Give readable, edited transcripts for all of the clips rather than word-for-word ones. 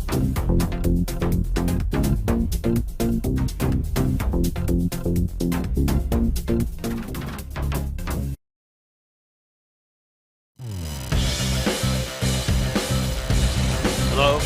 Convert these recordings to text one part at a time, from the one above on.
Hello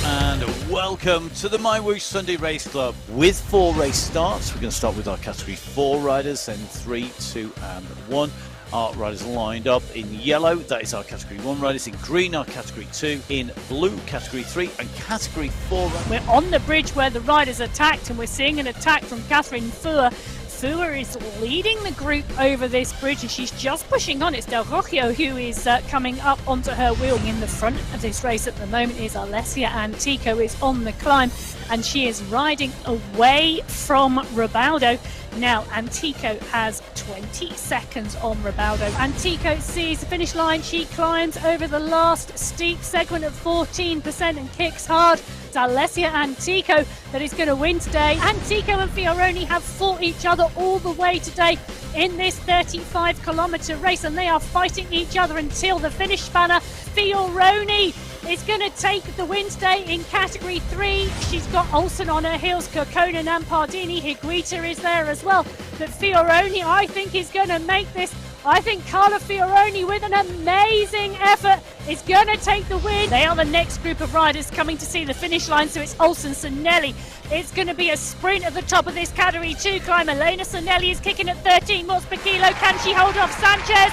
and welcome to the MyWhoosh Sunday Race Club. With 4 race starts, we're going to start with our Category 4 riders, then 3, 2 and 1. Our riders lined up in yellow, that is our Category 1 riders. In green, our Category 2. In blue, Category 3 and Category 4. We're on the bridge where the riders attacked, and we're seeing an attack from Catherine Fua. Fua is leading the group over this bridge, and she's just pushing on. It's Del Rocchio who is coming up onto her wheel. In the front of this race at the moment is Alessia Antico, is on the climb, and she is riding away from Ribaldo. Now, Antico has 20 seconds on Ribaldo. Antico sees the finish line. She climbs over the last steep segment of 14% and kicks hard. It's Alessia Antico that is going to win today. Antico and Fioroni have fought each other all the way today in this 35-kilometre race, and they are fighting each other until the finish spanner. Fioroni is going to take the win today in Category 3. She's got Olsen on her heels, Kokkonen and Pardini. Higuita is there as well. But Fioroni, I think, is going to make this. I think Carla Fioroni, with an amazing effort, is going to take the win. They are the next group of riders coming to see the finish line, so it's Olsen, Sonelli. It's going to be a sprint at the top of this Category 2 climb. Elena Sonelli is kicking at 13 watts per kilo. Can she hold off Sanchez?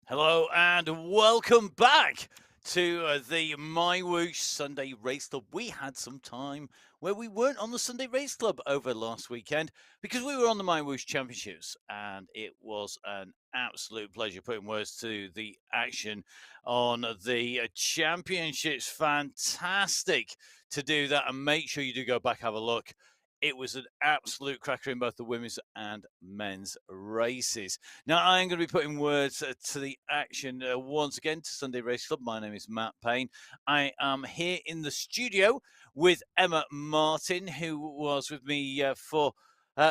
Hello and welcome back to the MyWhoosh Sunday Race Club. We had some time where we weren't on the Sunday Race Club over last weekend because we were on the MyWhoosh Championships, and it was an absolute pleasure putting words to the action on the championships. Fantastic to do that, and make sure you do go back, have a look. It was an absolute cracker in both the women's and men's races. Now, I am going to be putting words to the action once again to Sunday Race Club. My name is Matt Payne. I am here in the studio with Emma Martin, who was with me for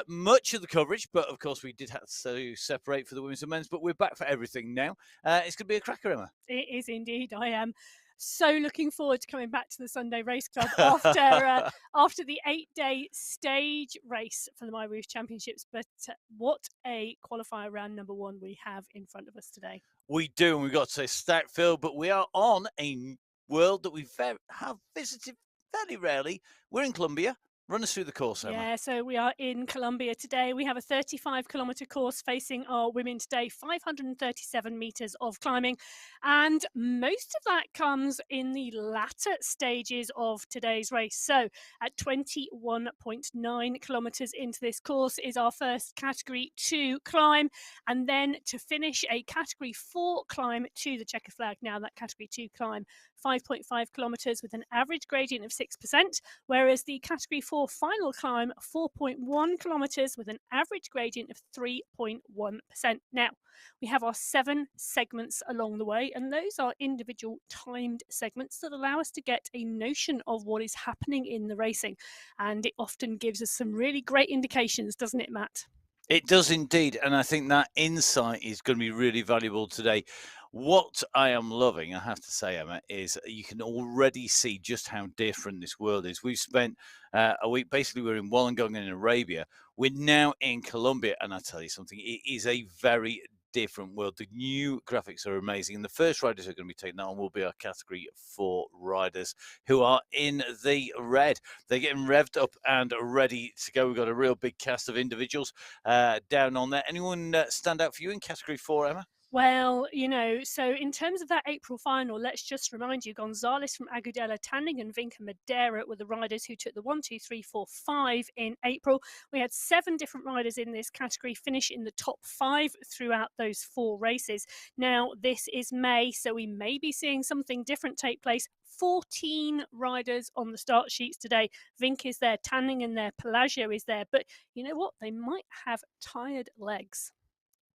much of the coverage, but of course we did have to separate for the women's and men's, but we're back for everything now. It's going to be a cracker, Emma. It is indeed. I am so looking forward to coming back to the Sunday Race Club after the 8-day stage race for the MyWhoosh Championships. But what a qualifier round number 1 we have in front of us today. We do, and we've got to stack field, but we are on a world that we have visited fairly rarely. We're in Colombia. Run us through the course, Emma. Yeah, so we are in Colombia today. We have a 35-kilometre course facing our women today, 537 metres of climbing. And most of that comes in the latter stages of today's race. So at 21.9 kilometres into this course is our first Category 2 climb. And then to finish, a Category 4 climb to the checker flag. Now that Category 2 climb, 5.5 kilometres with an average gradient of 6%, whereas the Category 4 final climb, 4.1 kilometres with an average gradient of 3.1%. Now, we have our 7 segments along the way, and those are individual timed segments that allow us to get a notion of what is happening in the racing. And it often gives us some really great indications, doesn't it, Matt? It does indeed, and I think that insight is going to be really valuable today. What I am loving, I have to say, Emma, is you can already see just how different this world is. We've spent a week, basically we're in Wollongong in Arabia. We're now in Colombia, and I tell you something, it is a very different world. The new graphics are amazing, and the first riders who are going to be taking that on will be our Category 4 riders who are in the red. They're getting revved up and ready to go. We've got a real big cast of individuals down on there. Anyone stand out for you in Category 4, Emma? Well, you know, so in terms of that April final, let's just remind you, Gonzalez from Agudelo, Tanning and Vinca Madera were the riders who took the 1, 2, 3, 4, 5 in April. We had 7 different riders in this category finish in the top 5 throughout those 4 races. Now, this is May, so we may be seeing something different take place. 14 riders on the start sheets today. Vinc is there, Tanning in there, Pelagio is there, but you know what? They might have tired legs.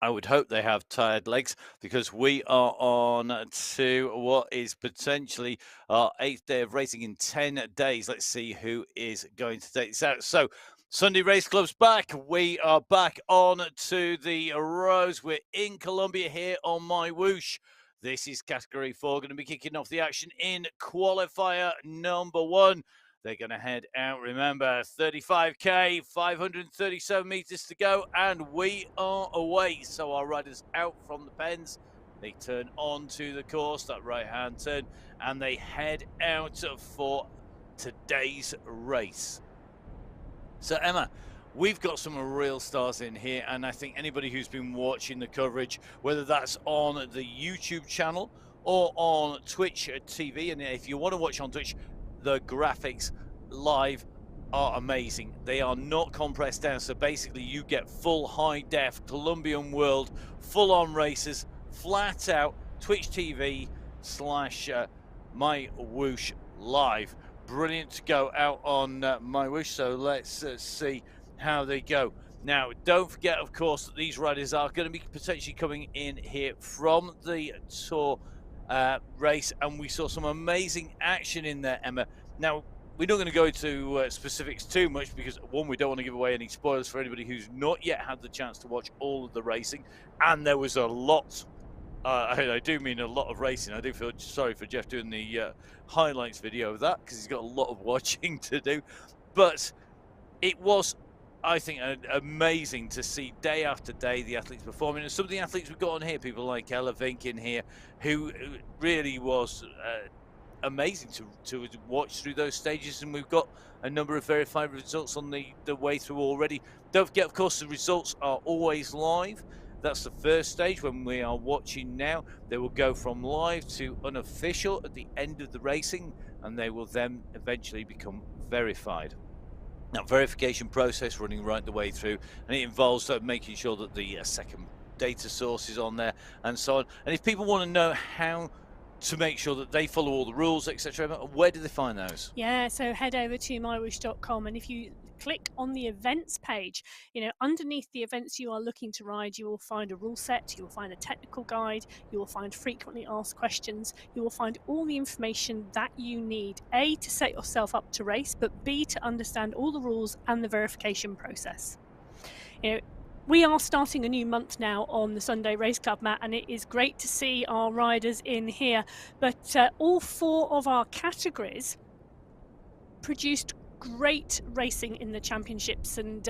I would hope they have tired legs, because we are on to what is potentially our 8th day of racing in 10 days. Let's see who is going to take this out. So Sunday Race Club's back. We are back on to the roads. We're in Colombia here on MyWhoosh. This is Category 4, going to be kicking off the action in qualifier number 1. They're going to head out, remember, 35k, 537 meters to go, and we are away. So our riders out from the pens. They turn onto the course, that right-hand turn, and they head out for today's race. So, Emma, we've got some real stars in here, and I think anybody who's been watching the coverage, whether that's on the YouTube channel or on Twitch TV, and if you want to watch on Twitch, the graphics live are amazing. They are not compressed down, so basically you get full high-def Colombian world, full-on races, flat out Twitch TV / MyWhoosh live. Brilliant to go out on MyWhoosh, so let's see how they go. Now, don't forget, of course, that these riders are going to be potentially coming in here from the Tour race, and we saw some amazing action in there, Emma. Now, we're not going to go into specifics too much because, one, we don't want to give away any spoilers for anybody who's not yet had the chance to watch all of the racing, and there was a lot. I do mean a lot of racing. I do feel sorry for Jeff doing the highlights video of that because he's got a lot of watching to do. But it was, I think, amazing to see day after day the athletes performing. And some of the athletes we've got on here, people like Ella Vink in here, who really was amazing to watch through those stages. And we've got a number of verified results on the way through already. Don't forget, of course, the results are always live. That's the first stage when we are watching now. They will go from live to unofficial at the end of the racing, and they will then eventually become verified. Now, verification process running right the way through, and it involves making sure that the second data source is on there and so on. And if people want to know how to make sure that they follow all the rules, etc., where do they find those? Yeah, so head over to mywhoosh.com, and if you click on the events page, underneath the events you are looking to ride, you will find a rule set, you will find a technical guide, you will find frequently asked questions, you will find all the information that you need, A, to set yourself up to race, but B, to understand all the rules and the verification process. We are starting a new month now on the Sunday Race Club, Matt, and it is great to see our riders in here. But all 4 of our categories produced great racing in the championships, and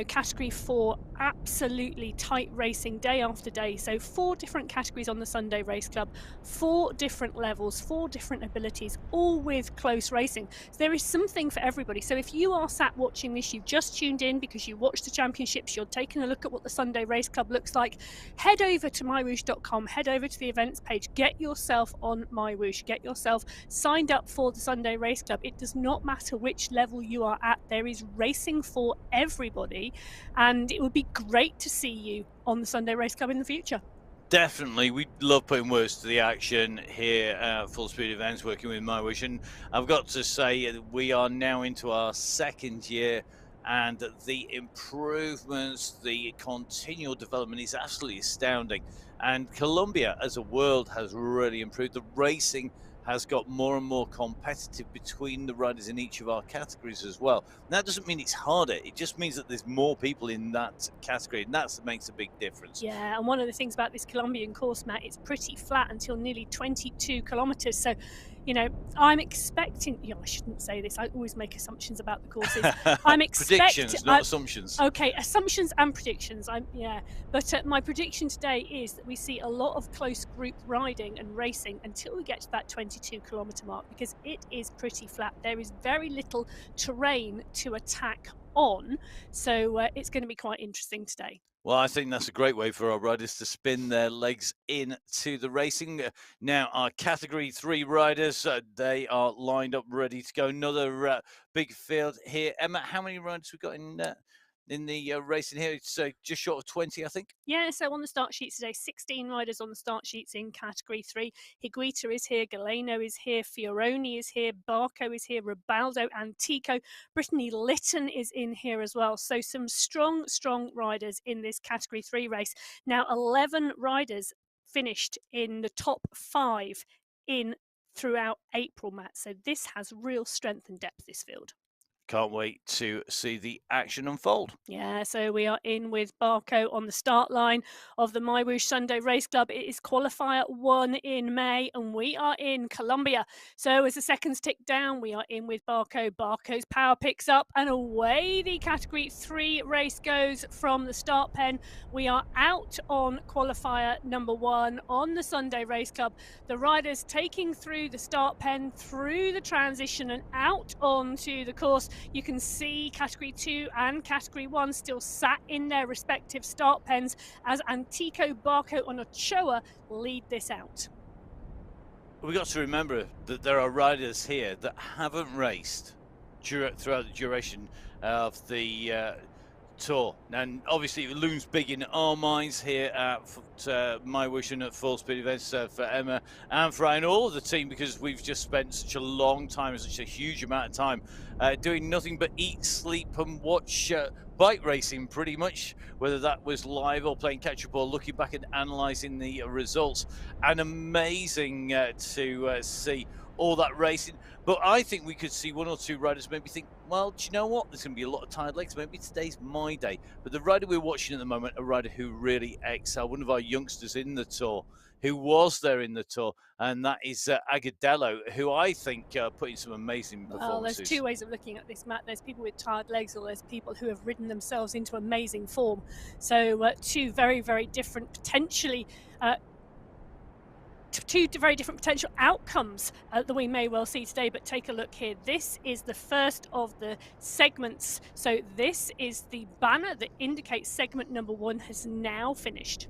category 4, absolutely tight racing day after day. So 4 different categories on the Sunday Race Club, 4 different levels, 4 different abilities, all with close racing. So there is something for everybody. So if you are sat watching this, you've just tuned in because you watched the championships, you're taking a look at what the Sunday Race Club looks like, head over to mywhoosh.com, head over to the events page, get yourself on MyWhoosh, get yourself signed up for the Sunday Race Club. It does not matter which level you are at, there is racing for everybody, and it would be great to see you on the Sunday Race Club in the future. Definitely, we love putting words to the action here at Full Speed Events, working with MyWhoosh, and I've got to say we are now into our 2nd year, and the improvements, the continual development is absolutely astounding. And Colombia as a world has really improved. The racing has got more and more competitive between the riders in each of our categories as well. And that doesn't mean it's harder. It just means that there's more people in that category, and that makes a big difference. Yeah, and one of the things about this Colombian course, Matt, it's pretty flat until nearly 22 kilometers. So, I'm expecting, I shouldn't say this, I always make assumptions about the courses. I'm expecting predictions, not assumptions. Okay, assumptions and predictions. But my prediction today is that we see a lot of close group riding and racing until we get to that 22-kilometer mark, because it is pretty flat. There is very little terrain to attack on, so it's going to be quite interesting today. Well, I think that's a great way for our riders to spin their legs into the racing. Now, our Category 3 riders, they are lined up ready to go. Another big field here. Emma, how many riders we got in the racing here? It's just short of 20, I think. Yeah, so on the start sheets today, 16 riders on the start sheets in Category 3. Higuita is here, Galeno is here, Fioroni is here, Barco is here, Ribaldo and Tico. Brittany Lytton is in here as well. So some strong riders in this Category 3 race. Now, 11 riders finished in the top 5 throughout April, Matt. So this has real strength and depth, this field. Can't wait to see the action unfold. Yeah, so we are in with Barco on the start line of the MyWhoosh Sunday Race Club. It is qualifier 1 in May, and we are in Colombia. So as the seconds tick down, we are in with Barco. Barco's power picks up, and away the Category 3 race goes from the start pen. We are out on qualifier number 1 on the Sunday Race Club. The riders taking through the start pen, through the transition, and out onto the course. You can see Category 2 and Category 1 still sat in their respective start pens as Antico, Barco and Ochoa lead this out. We've got to remember that there are riders here that haven't raced throughout the duration of the tour, and obviously it looms big in our minds here at MyWhoosh and at Full Speed Events for Emma and for Ryan, all of the team, because we've just spent such a long time, such a huge amount of time doing nothing but eat, sleep and watch bike racing pretty much, whether that was live or playing catch up or looking back and analysing the results. And amazing to see all that racing. But I think we could see one or two riders maybe think, well, do you know what? There's going to be a lot of tired legs. Maybe today's my day. But the rider we're watching at the moment, a rider who really excelled, one of our youngsters in the Tour, who was there in the Tour, and that is Agudelo, who I think put in some amazing performances. Well, there's two ways of looking at this, Matt. There's people with tired legs, or there's people who have ridden themselves into amazing form. So two very, very different, potentially two very different potential outcomes that we may well see today. But take a look here. This is the first of the segments. So this is the banner that indicates segment number 1 has now finished.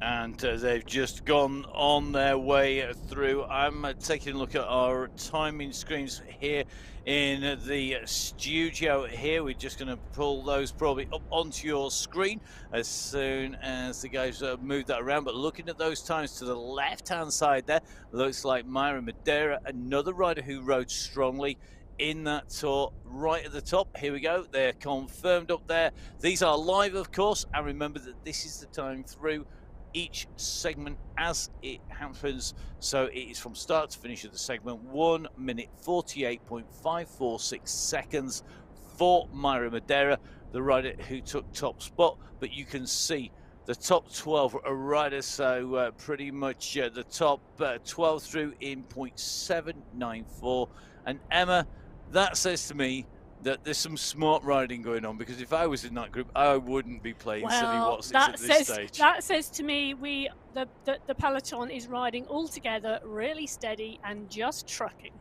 And they've just gone on their way through. I'm taking a look at our timing screens here in the studio here. We're just going to pull those probably up onto your screen as soon as the guys move that around. But looking at those times to the left-hand side there, looks like Myra Madera, another rider who rode strongly in that tour, right at the top. Here we go. They're confirmed up there. These are live, of course. And remember that this is the time through each segment as it happens. So it is from start to finish of the segment, 1 minute 48.546 seconds for Myra Madera, the rider who took top spot. But you can see the top 12 riders, so pretty much the top 12 through in 0.794. And Emma, that says to me that there's some smart riding going on, because if I was in that group, I wouldn't be playing silly Watsits at this stage. That says to me the peloton is riding all together, really steady and just trucking.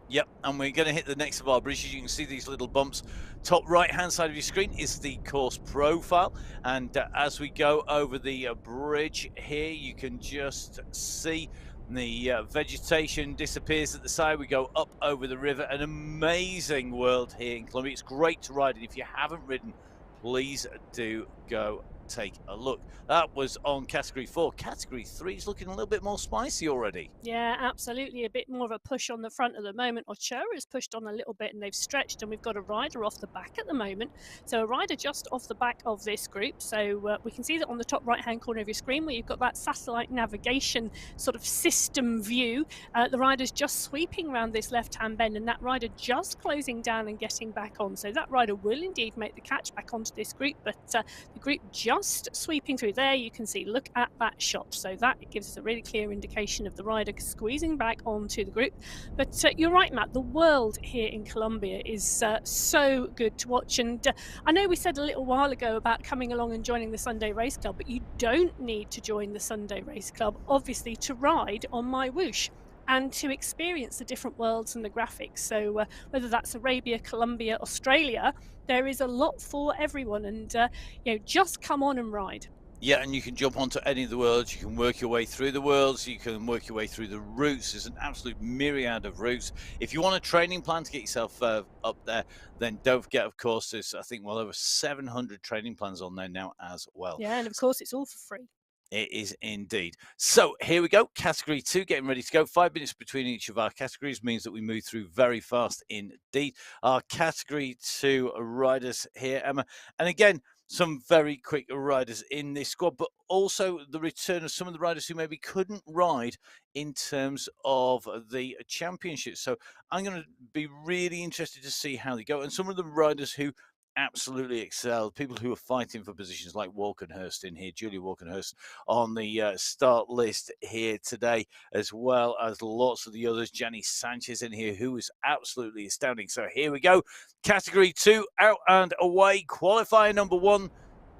Yep, and we're going to hit the next of our bridges. You can see these little bumps. Top right-hand side of your screen is the course profile. And as we go over the bridge here, you can just see the vegetation disappears at the side. We go up over the river. An amazing world here in Colombia. It's great to ride it. If you haven't ridden, please do go take a look. That was on Category 4. Category 3 is looking a little bit more spicy already. Yeah, absolutely. A bit more of a push on the front at the moment. Ochoa is pushed on a little bit and they've stretched, and we've got a rider off the back at the moment. So a rider just off the back of this group. So we can see that on the top right-hand corner of your screen where you've got that satellite navigation sort of system view. The rider's just sweeping around this left-hand bend, and that rider just closing down and getting back on. So that rider will indeed make the catch back onto this group, but the group just sweeping through. There you can see, look at that shot. So that gives us a really clear indication of the rider squeezing back onto the group. But you're right, Matt, the world here in Colombia is so good to watch. And I know we said a little while ago about coming along and joining the Sunday Race Club, but you don't need to join the Sunday Race Club, obviously, to ride on MyWhoosh and to experience the different worlds and the graphics. So whether that's Arabia, Colombia, Australia, there is a lot for everyone. And just come on and ride. Yeah, and you can jump onto any of the worlds. You can work your way through the worlds. You can work your way through the routes. There's an absolute myriad of routes. If you want a training plan to get yourself up there, then don't forget, of course, there's, I think, well over 700 training plans on there now as well. Yeah, and of course, it's all for free. It is indeed. So here we go. Category 2, getting ready to go. 5 minutes between each of our categories means that we move through very fast indeed. Our Category 2 riders here, Emma. And again, some very quick riders in this squad, but also the return of some of the riders who maybe couldn't ride in terms of the championship. So I'm going to be really interested to see how they go. And some of the riders who absolutely excelled, people who are fighting for positions like Walkenhurst in here, Julia Walkenhurst on the start list here today, as well as lots of the others. Jenny Sanchez in here, who was absolutely astounding. So here we go. Category 2, out and away. Qualifier number 1.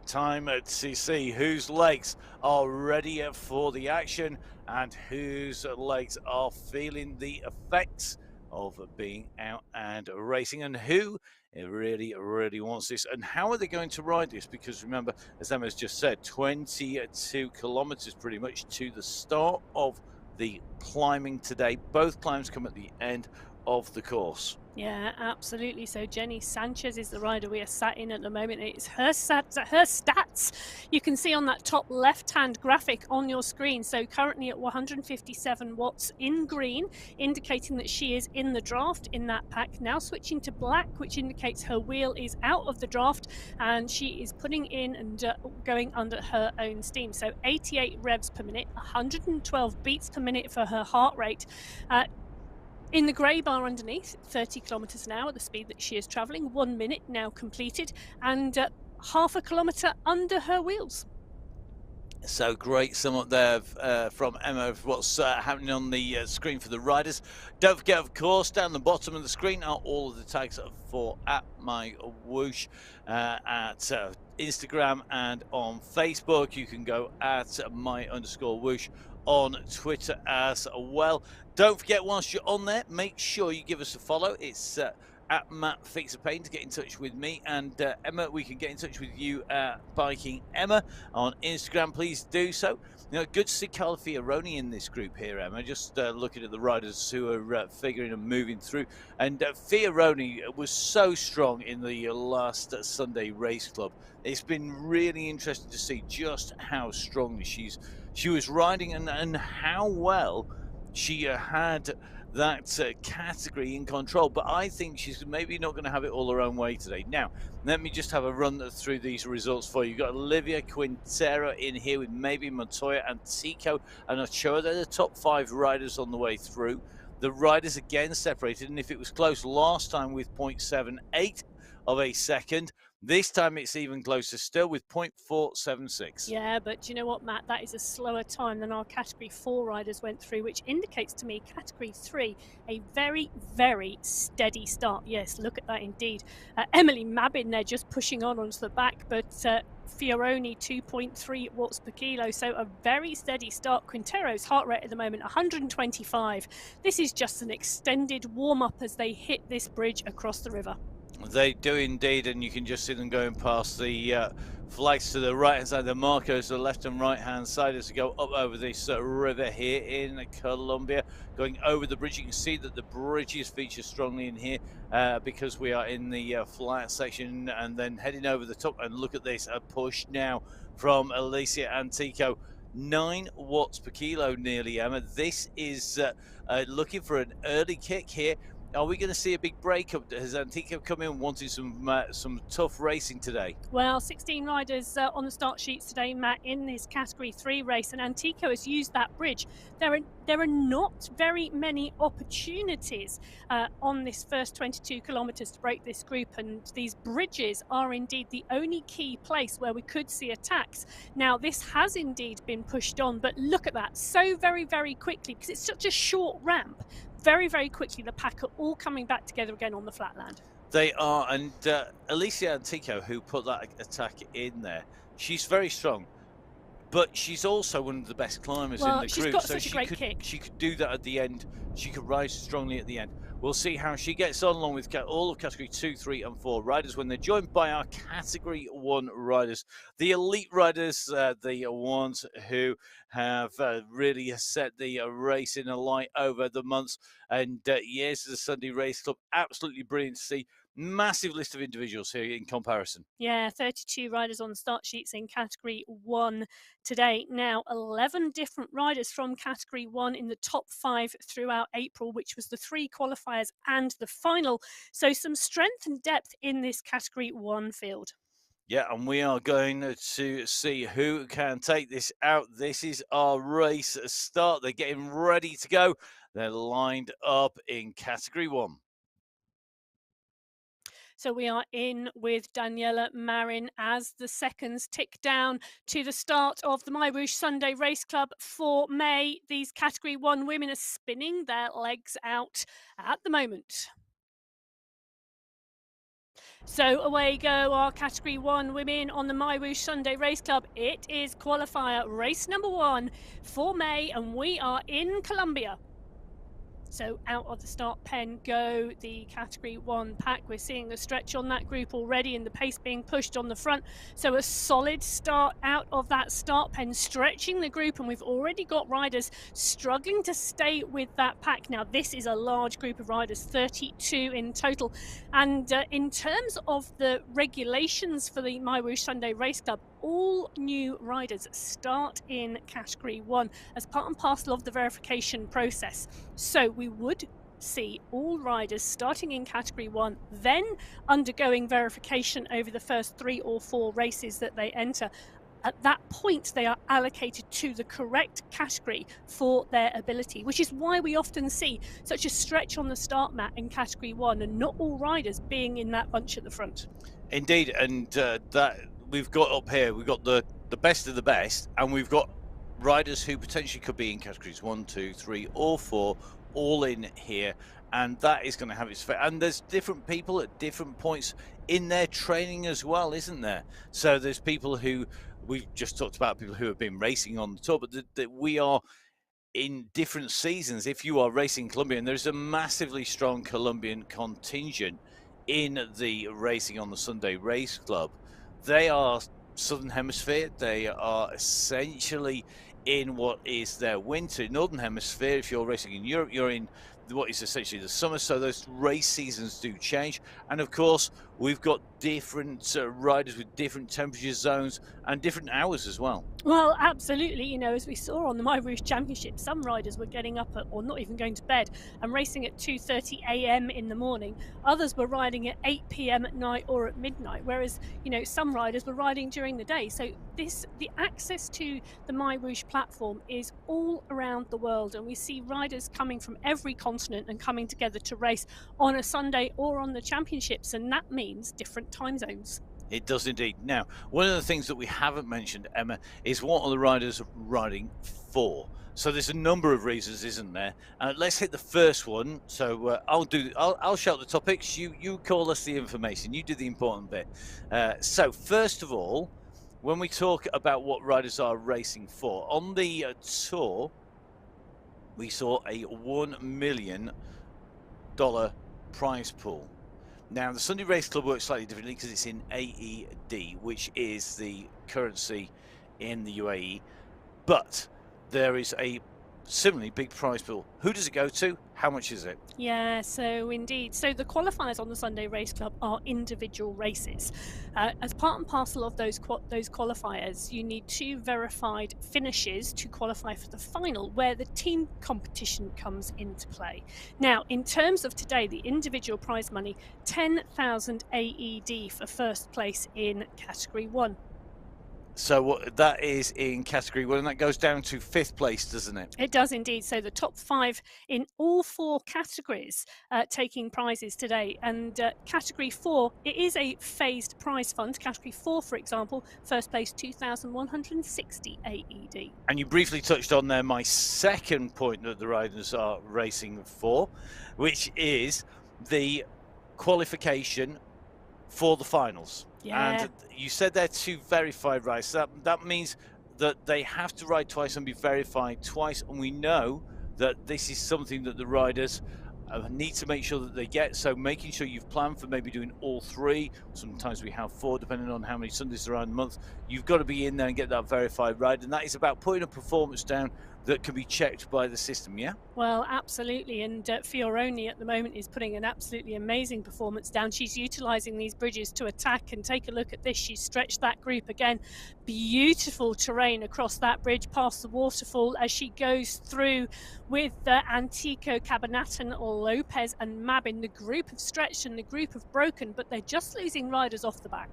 Time to see whose legs are ready for the action and whose legs are feeling the effects of being out and racing, and who really wants this, and how are they going to ride this? Because remember, as Emma's just said, 22 kilometers pretty much to the start of the climbing today. Both climbs come at the end of the course. Yeah, absolutely. So Jenny Sanchez is the rider we are sat in at the moment. It's her stats you can see on that top left-hand graphic on your screen. So currently at 157 watts in green, indicating that she is in the draft in that pack. Now switching to black, which indicates her wheel is out of the draft and she is putting in and going under her own steam. So 88 revs per minute, 112 beats per minute for her heart rate. In the grey bar underneath, 30 kilometres an hour, the speed that she is travelling, 1 minute now completed, and half a kilometre under her wheels. So great sum up there from Emma of what's happening on the screen for the riders. Don't forget, of course, down the bottom of the screen are all of the tags for at MyWhoosh at Instagram and on Facebook. You can go at my_whoosh on Twitter as well. Don't forget, whilst you're on there, make sure you give us a follow. It's at Matt Fixer Pain to get in touch with me, and Emma, we can get in touch with you at Biking Emma on Instagram. Please do so. You know, good to see Carla Fioroni in this group here, Emma. Just looking at the riders who are figuring and moving through, and Fioroni was so strong in the last Sunday Race Club. It's been really interesting to see just how strongly she was riding and how well she had that category in control, but I think she's maybe not going to have it all her own way today. Now, let me just have a run through these results for you. You've got Olivia Quintero in here with maybe Montoya and Tico and Ochoa. They're the top 5 riders on the way through. The riders again separated, and if it was close last time with 0.78 of a second, this time it's even closer still with 0.476. Yeah, but do you know what, Matt? That is a slower time than our Category 4 riders went through, which indicates to me Category 3, a very, very steady start. Yes, look at that indeed. Emily Mabbin there just pushing on onto the back, but Fioroni 2.3 watts per kilo, so a very steady start. Quintero's heart rate at the moment 125. This is just an extended warm-up as they hit this bridge across the river. They do indeed, and you can just see them going past the flags to the right hand side, the markers to the left and right hand side as they go up over this river here in Colombia. Going over the bridge, you can see that the bridges feature strongly in here because we are in the flat section, and then heading over the top. And look at this, a push now from Alicia Antico. 9 watts per kilo nearly, Emma. This is looking for an early kick here. Are we going to see a big breakup? Has Antico come in wanting some tough racing today? Well, 16 riders on the start sheets today, Matt, in this Category 3 race, and Antico has used that bridge. There are not very many opportunities on this first 22 kilometres to break this group, and these bridges are indeed the only key place where we could see attacks. Now, this has indeed been pushed on, but look at that, so very, very quickly, because it's such a short ramp. Very, very quickly, the pack are all coming back together again on the flatland. They are, and Alicia Antico, who put that attack in there, she's very strong, but she's also one of the best climbers in the she's group. got So such a great kick. She could do that at the end. She could rise strongly at the end. We'll see how she gets on along with all of Category 2, 3 and 4 riders when they're joined by our Category 1 riders. The elite riders, the ones who have really set the race in a light over the months and years of the Sunday Race Club. Absolutely brilliant to see. Massive list of individuals here in comparison. Yeah, 32 riders on the start sheets in Category 1 today. Now, 11 different riders from Category 1 in the top 5 throughout April, which was the 3 qualifiers and the final. So some strength and depth in this Category 1 field. Yeah, and we are going to see who can take this out. This is our race start. They're getting ready to go. They're lined up in category 1. So we are in with Daniela Marin as the seconds tick down to the start of the MyWhoosh Sunday Race Club for May. These Category 1 women are spinning their legs out at the moment. So away go our Category 1 women on the MyWhoosh Sunday Race Club. It is qualifier race number 1 for May, and we are in Colombia. So out of the start pen go the Category 1 pack. We're seeing a stretch on that group already and the pace being pushed on the front. So a solid start out of that start pen, stretching the group, and we've already got riders struggling to stay with that pack. Now this is a large group of riders, 32 in total. And in terms of the regulations for the MyWhoosh Sunday Race Club, all new riders start in Category 1 as part and parcel of the verification process. So we would see all riders starting in Category 1, then undergoing verification over the first 3 or 4 races that they enter. At that point, they are allocated to the correct category for their ability, which is why we often see such a stretch on the start mat in Category 1 and not all riders being in that bunch at the front. Indeed, and that we've got up here, we've got the best of the best, and we've got riders who potentially could be in categories 1, 2, 3, or 4, all in here, and that is going to have its effect. And there's different people at different points in their training as well, isn't there? So there's people who we've just talked about, people who have been racing on the tour, but that we are in different seasons. If you are racing Colombian, there's a massively strong Colombian contingent in the Racing on the Sunday Race Club. They are Southern Hemisphere. They are essentially in what is their winter. Northern Hemisphere, if you're racing in Europe, you're in what is essentially the summer, so those race seasons do change. And of course, we've got different riders with different temperature zones and different hours as well. Well, absolutely. You know, as we saw on the MyWhoosh Championship, some riders were getting up at, or not even going to bed, and racing at 2:30 a.m. in the morning. Others were riding at 8 p.m. at night or at midnight, whereas, you know, some riders were riding during the day. So the access to the MyWhoosh platform is all around the world, and we see riders coming from every continent and coming together to race on a Sunday or on the championships, and that means different time zones. It does indeed. Now, one of the things that we haven't mentioned, Emma, is what are the riders riding for? So there's a number of reasons, isn't there? Let's hit the first one. So I'll shout the topics. You call us the information. You do the important bit. So first of all, when we talk about what riders are racing for, on the tour, we saw a $1 million prize pool. Now, the Sunday Race Club works slightly differently because it's in AED, which is the currency in the UAE. But there is a similarly big prize pool. Who does it go to? How much is it? Yeah, so indeed. So the qualifiers on the Sunday Race Club are individual races. As part and parcel of those qualifiers, you need 2 verified finishes to qualify for the final, where the team competition comes into play. Now, in terms of today, the individual prize money, 10,000 AED for first place in Category 1. So that is in Category 1, and that goes down to 5th place, doesn't it? It does indeed. So the top 5 in all 4 categories taking prizes today. And Category 4, it is a phased prize fund. Category 4, for example, first place 2,160 AED. And you briefly touched on there my second point that the riders are racing for, which is the qualification for the finals. Yeah. And you said they're 2 verified rides. That means that they have to ride twice and be verified twice. And we know that this is something that the riders need to make sure that they get. So making sure you've planned for maybe doing all 3. Sometimes we have 4, depending on how many Sundays there are in a month. You've got to be in there and get that verified ride. And that is about putting a performance down that can be checked by the system, yeah? Well, absolutely. And Fioroni at the moment is putting an absolutely amazing performance down. She's utilising these bridges to attack, and take a look at this. She's stretched that group again. Beautiful terrain across that bridge past the waterfall as she goes through with Antico, Cabanatan, Lopez and Mabin. The group have stretched and the group have broken, but they're just losing riders off the back.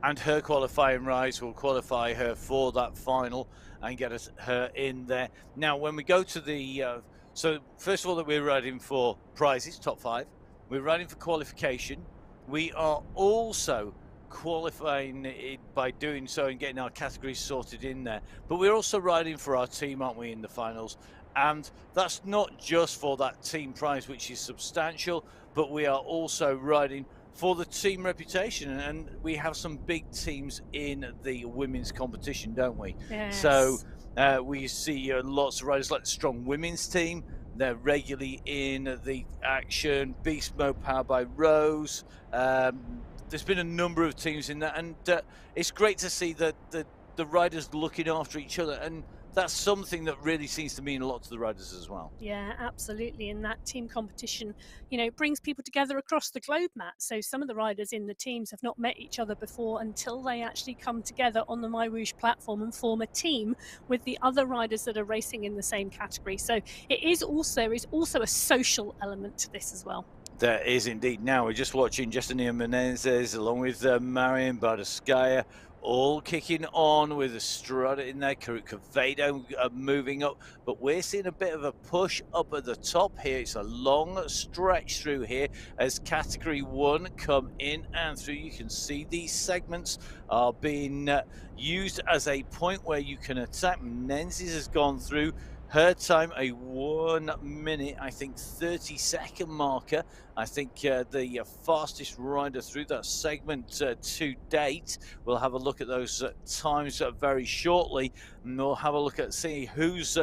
and her qualifying rides will qualify her for that final and get her in there. Now, when we go to the so first of all, that we're riding for prizes, top 5. We're riding for qualification. We are also qualifying it by doing so and getting our categories sorted in there. But we're also riding for our team, aren't we, in the finals? And that's not just for that team prize, which is substantial, but we are also riding for the team reputation, and we have some big teams in the women's competition, don't we? Yes. So we see lots of riders like the strong women's team. They're regularly in the action. Beast Mode powered by Rose. There's been a number of teams in that, and it's great to see that the riders looking after each other, and that's something that really seems to mean a lot to the riders as well. Yeah, absolutely. And that team competition, brings people together across the globe, Matt. So some of the riders in the teams have not met each other before until they actually come together on the MyWhoosh platform and form a team with the other riders that are racing in the same category. So it is also a social element to this as well. There is indeed. Now we're just watching Justina Menezes along with Marion Bardskaya all kicking on with Estrada in there. Cavedo moving up, but we're seeing a bit of a push up at the top here. It's a long stretch through here as category 1 come in and through. You can see these segments are being used as a point where you can attack. Menzies has gone through. Her time, a 1 minute, I think, 30-second marker. I think the fastest rider through that segment to date. We'll have a look at those times very shortly, and we'll have a look at seeing who's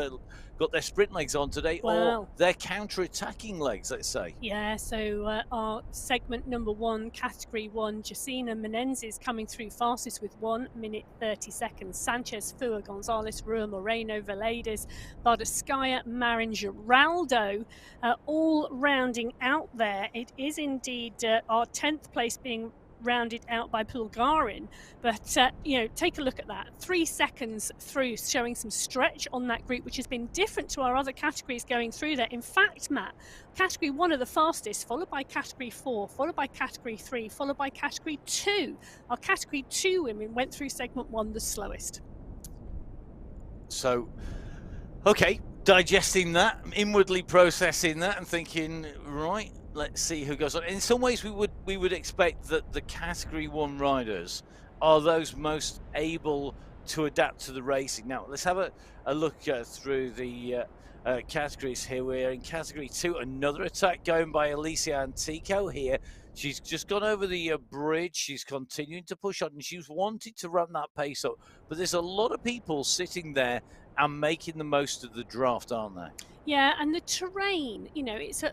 got their sprint legs on today, or their counter-attacking legs, let's say. Yeah, so our segment number 1, category 1, Justina Menezes coming through fastest with 1 minute 30 seconds. Sanchez, Fua, Gonzalez, Rua, Moreno, Velades, Bardskaya, Marin, Giraldo, all rounding out there. It is indeed our 10th place being rounded out by Bulgarin, but take a look at that. 3 seconds through, showing some stretch on that group, which has been different to our other categories going through there. In fact, Matt, category 1 are the fastest, followed by category 4, followed by category 3, followed by category 2. Our category 2 women went through segment 1 the slowest. So, okay, digesting that, inwardly processing that, and thinking, right, let's see who goes on. In some ways, we would expect that the category 1 riders are those most able to adapt to the racing. Now, let's have a look through the categories here. We're in category 2, another attack going by Alicia Antico here. She's just gone over the bridge. She's continuing to push on, and she's wanted to run that pace up. But there's a lot of people sitting there and making the most of the draft, aren't there? Yeah, and the terrain, it's a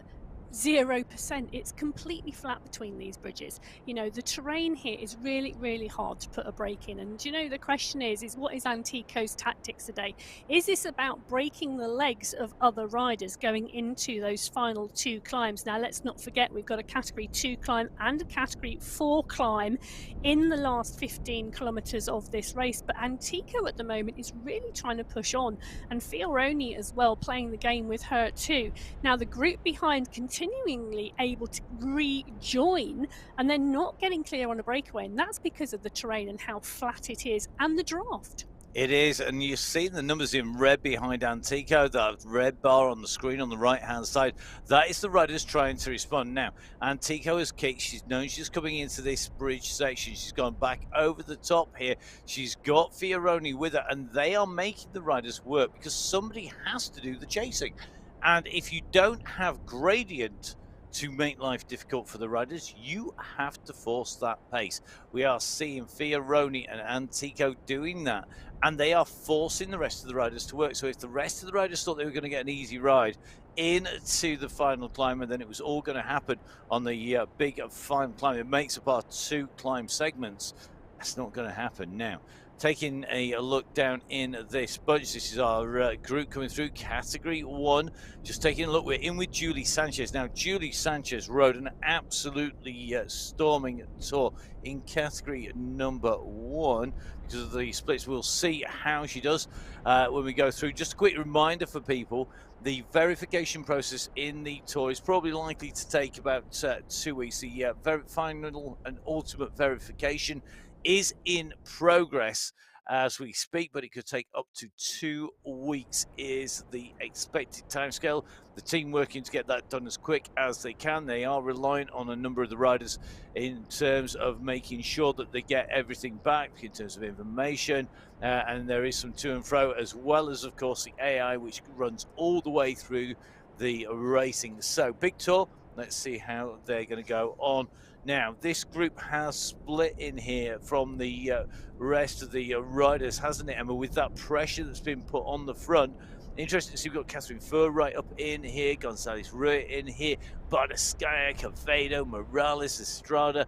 0%. It's completely flat between these bridges. The terrain here is really, really hard to put a break in. And the question is what is Antico's tactics today? Is this about breaking the legs of other riders going into those final 2 climbs? Now, let's not forget, we've got a category 2 climb and a category 4 climb in the last 15 kilometers of this race. But Antico at the moment is really trying to push on, and Fioroni as well, playing the game with her too. Now, the group behind continuingly able to rejoin, and they're not getting clear on a breakaway, and that's because of the terrain and how flat it is and the draft. It is, and you're seeing the numbers in red behind Antico, that red bar on the screen on the right-hand side. That is the riders trying to respond. Now, Antico has kicked. She's known she's coming into this bridge section. She's gone back over the top here. She's got Fioroni with her, and they are making the riders work because somebody has to do the chasing. And if you don't have gradient to make life difficult for the riders, you have to force that pace. We are seeing Fioroni and Antico doing that, and they are forcing the rest of the riders to work. So if the rest of the riders thought they were going to get an easy ride into the final climb, and then it was all going to happen on the big final climb, it makes up our 2 climb segments. That's not going to happen now. Taking a look down in this bunch, this is our group coming through category 1. Just taking a look, we're in with Julie Sanchez. Now, Julie Sanchez rode an absolutely storming tour in category number 1 because of the splits. We'll see how she does when we go through. Just a quick reminder for people, the verification process in the tour is probably likely to take about 2 weeks. The final and ultimate verification is in progress as we speak, but it could take up to 2 weeks is the expected timescale. The team working to get that done as quick as they can. They are reliant on a number of the riders in terms of making sure that they get everything back in terms of information, and there is some to and fro, as well as, of course, the AI, which runs all the way through the racing. So, big tour. Let's see how they're going to go on. Now, this group has split in here from the rest of the riders, hasn't it, Emma, with that pressure that's been put on the front. Interesting to see we've got Catherine Furr right up in here, Gonzalez right in here, Bardascaya, Cavedo, Morales, Estrada.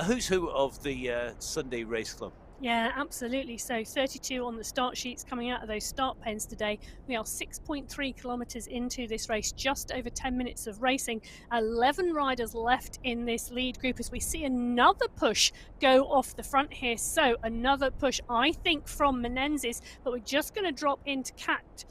Who's who of the Sunday Race Club? Yeah, absolutely. So 32 on the start sheets coming out of those start pens today. We are 6.3 kilometres into this race, just over 10 minutes of racing. 11 riders left in this lead group as we see another push go off the front here. So another push, I think, from Menezes, but we're just going to drop into Cat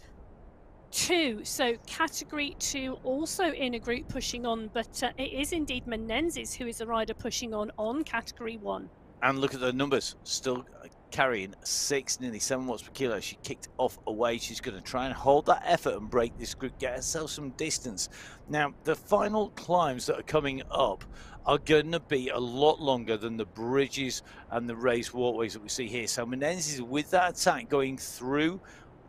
2. So category 2 also in a group pushing on, but it is indeed Menezes who is the rider pushing on category 1. And look at the numbers, still carrying 6, nearly 7 watts per kilo. She kicked off away. She's going to try and hold that effort and break this group, get herself some distance. Now, the final climbs that are coming up are going to be a lot longer than the bridges and the raised walkways that we see here. So Menezes, with that attack going through,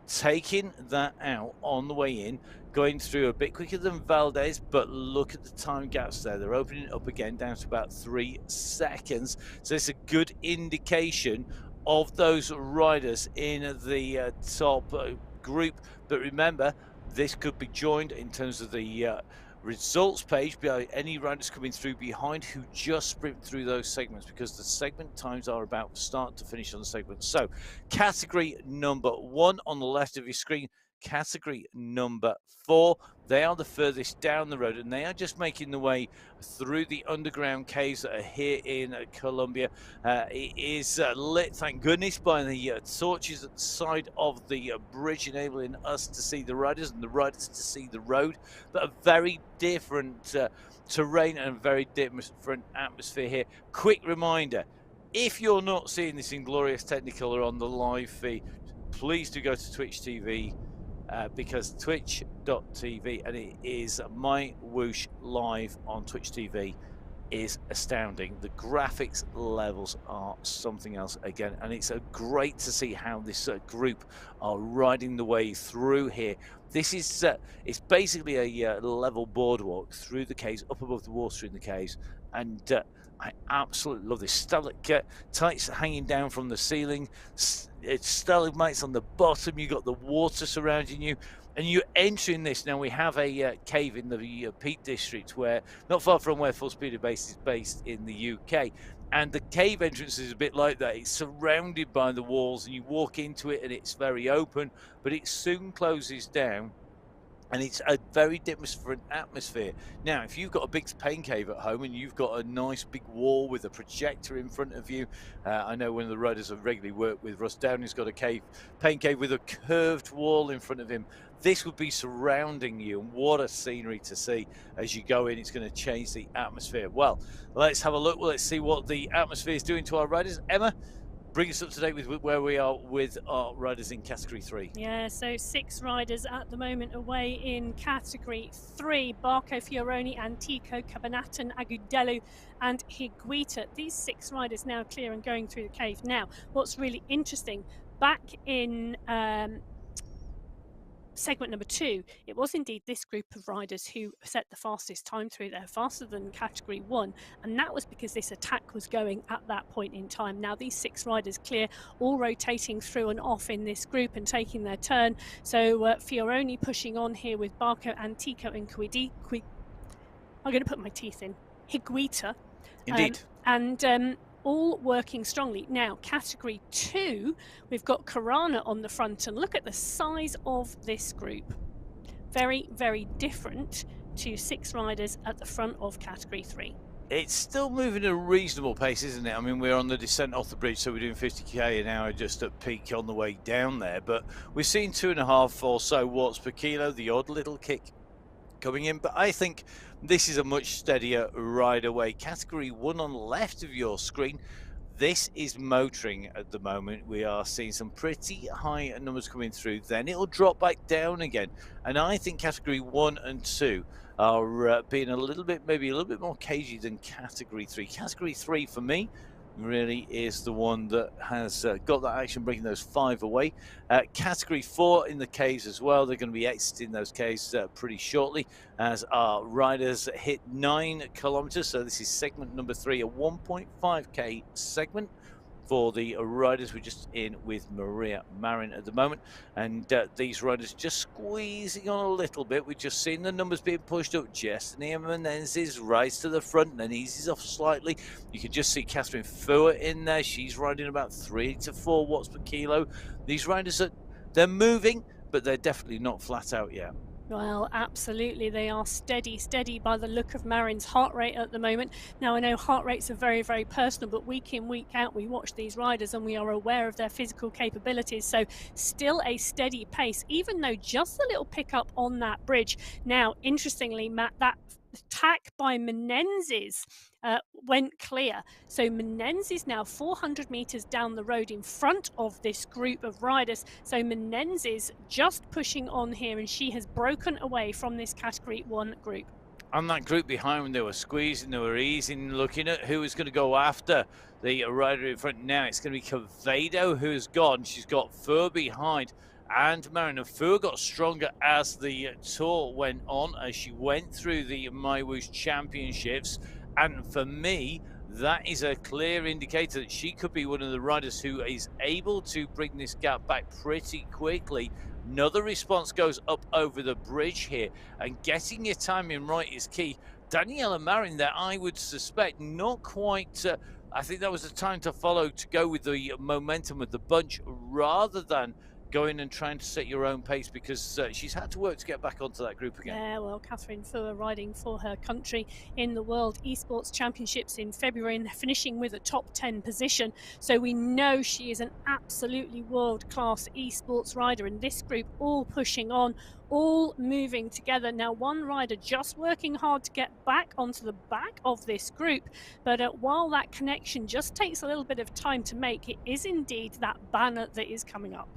taking that out on the way in, going through a bit quicker than Valdez, but look at the time gaps there. They're opening it up again down to about 3 seconds. So it's a good indication of those riders in the top group. But remember, this could be joined in terms of the results page by any riders coming through behind who just sprint through those segments, because the segment times are about start to finish on the segment. So category number 1 on the left of your screen, category number 4, they are the furthest down the road, and they are just making the way through the underground caves that are here in Colombia. It is lit, thank goodness, by the torches at the side of the bridge, enabling us to see the riders and the riders to see the road. But a very different terrain and a very different atmosphere here. Quick reminder, if you're not seeing this in glorious Technicolor on the live feed, please do go to Twitch TV, because twitch.tv, and it is MyWhoosh live on Twitch TV, is astounding. The graphics levels are something else again, and it's great to see how this group are riding the way through here. This is it's basically a level boardwalk through the caves, up above the water in the caves, and I absolutely love this. Stalactites hanging down from the ceiling, stalagmites on the bottom. You've got the water surrounding you, and you're entering this. Now, we have a cave in the Peak District, where not far from where Full Speed Base is based in the UK. And the cave entrance is a bit like that. It's surrounded by the walls, and you walk into it, and it's very open, but it soon closes down. And it's a very different atmosphere. Now, if you've got a big pain cave at home and you've got a nice big wall with a projector in front of you, I know one of the riders I've regularly worked with, Russ Downey's got a pain cave with a curved wall in front of him. This would be surrounding you, and what a scenery to see as you go in. It's going to change the atmosphere. Well, let's have a look. Let's see what the atmosphere is doing to our riders. Emma, bring us up to date with where we are with our riders in category 3. Yeah, so 6 riders at the moment away in category 3. Barco, Fioroni, Antico, Cabanatan, Agudelo and Higuita. These 6 riders now clear and going through the cave. Now, what's really interesting, back in segment number 2, it was indeed this group of riders who set the fastest time through there, faster than category 1, and that was because this attack was going at that point in time. Now these 6 riders clear, all rotating through and off in this group and taking their turn. So Fioroni pushing on here with Barco, Antico and I'm going to put my teeth in, Higuita. Indeed. All working strongly. Now, category 2, we've got Karana on the front, and look at the size of this group. Very, very different to 6 riders at the front of category 3. It's still moving at a reasonable pace, isn't it? I mean, we're on the descent off the bridge, so we're doing 50k an hour just at peak on the way down there, but we're seeing 2.5 or so watts per kilo, the odd little kick coming in, but I think this is a much steadier ride away. Category 1 on the left of your screen, This is motoring at the moment. We are seeing some pretty high numbers coming through. Then it'll drop back down again. And I think category 1 and 2 are being maybe a little bit more cagey than category 3. Category 3 for me really is the one that has got that action, breaking those 5 away. Category 4 in the caves as well. They're going to be exiting those caves pretty shortly as our riders hit 9 kilometers. So this is segment number 3, a 1.5k segment for the riders. We're just in with Maria Marin at the moment, and these riders just squeezing on a little bit. We've just seen the numbers being pushed up. Jestany Menezes right to the front, then eases off slightly. You can just see Catherine Fua in there. She's riding about 3 to 4 watts per kilo. These riders they're moving, but they're definitely not flat out yet. Well, absolutely. They are steady by the look of Marin's heart rate at the moment. Now, I know heart rates are very, very personal, but week in, week out, we watch these riders and we are aware of their physical capabilities. So still a steady pace, even though just a little pickup on that bridge. Now, interestingly, Matt, that attack by Menezes went clear. So Menezes now 400 meters down the road in front of this group of riders. So Menezes just pushing on here, and she has broken away from this category 1 group. And that group behind when they were squeezing, they were easing, looking at who was going to go after the rider in front. Now it's going to be Cavado who's gone. She's got Fur behind. And Marina Fur got stronger as the tour went on, as she went through the MyWhoosh Championships. And for me, that is a clear indicator that she could be one of the riders who is able to bring this gap back pretty quickly. Another response goes up over the bridge here, and getting your timing right is key. Daniela Marin there, I would suspect, not quite... I think that was the time to follow, to go with the momentum of the bunch rather than going and trying to set your own pace, because she's had to work to get back onto that group again. Yeah, well, Catherine Fua riding for her country in the World Esports Championships in February and finishing with a top 10 position. So we know she is an absolutely world-class esports rider, and this group all pushing on, all moving together. Now, one rider just working hard to get back onto the back of this group, but while that connection just takes a little bit of time to make, it is indeed that banner that is coming up.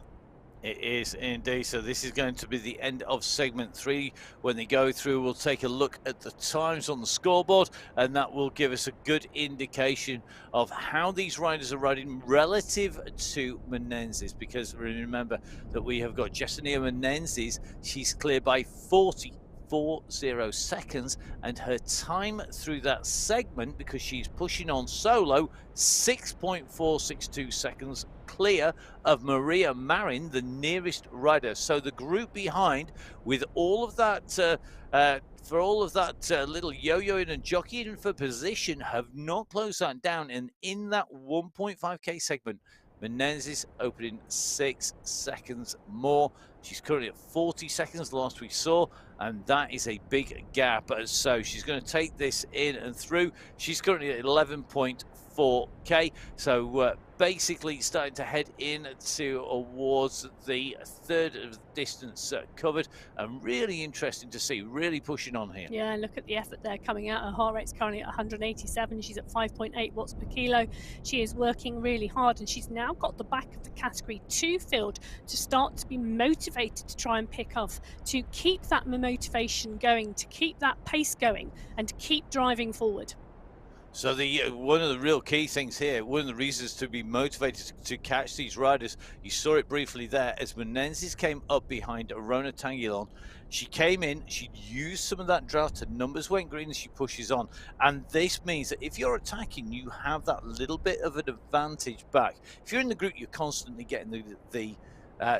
It is indeed. So this is going to be the end of segment 3. When they go through, we'll take a look at the times on the scoreboard, and that will give us a good indication of how these riders are riding relative to Menezes, because remember that we have got Jestany Menezes. She's cleared by 40 seconds, and her time through that segment, because she's pushing on solo, 6.462 seconds clear of Maria Marin, the nearest rider. So the group behind, with all of that for all of that little yo-yoing and jockeying for position, have not closed that down, and in that 1.5k segment, Menezes opening 6 seconds more. She's currently at 40 seconds the last we saw, and that is a big gap. So she's going to take this in and through. She's currently at 11.4k. So basically starting to head in towards the third of the distance covered, and really interesting to see, really pushing on here. Yeah, look at the effort there coming out. Her heart rate's currently at 187. She's at 5.8 watts per kilo. She is working really hard, and she's now got the back of the category 2 field to start to be motivated to try and pick off, to keep that motivation going, to keep that pace going, and to keep driving forward. So the one of the real key things here, one of the reasons to be motivated to catch these riders, you saw it briefly there as Menezes came up behind Arona Tangilon. She came in, she used some of that draft, her numbers went green as she pushes on, and this means that if you're attacking, you have that little bit of an advantage back. If you're in the group, you're constantly getting the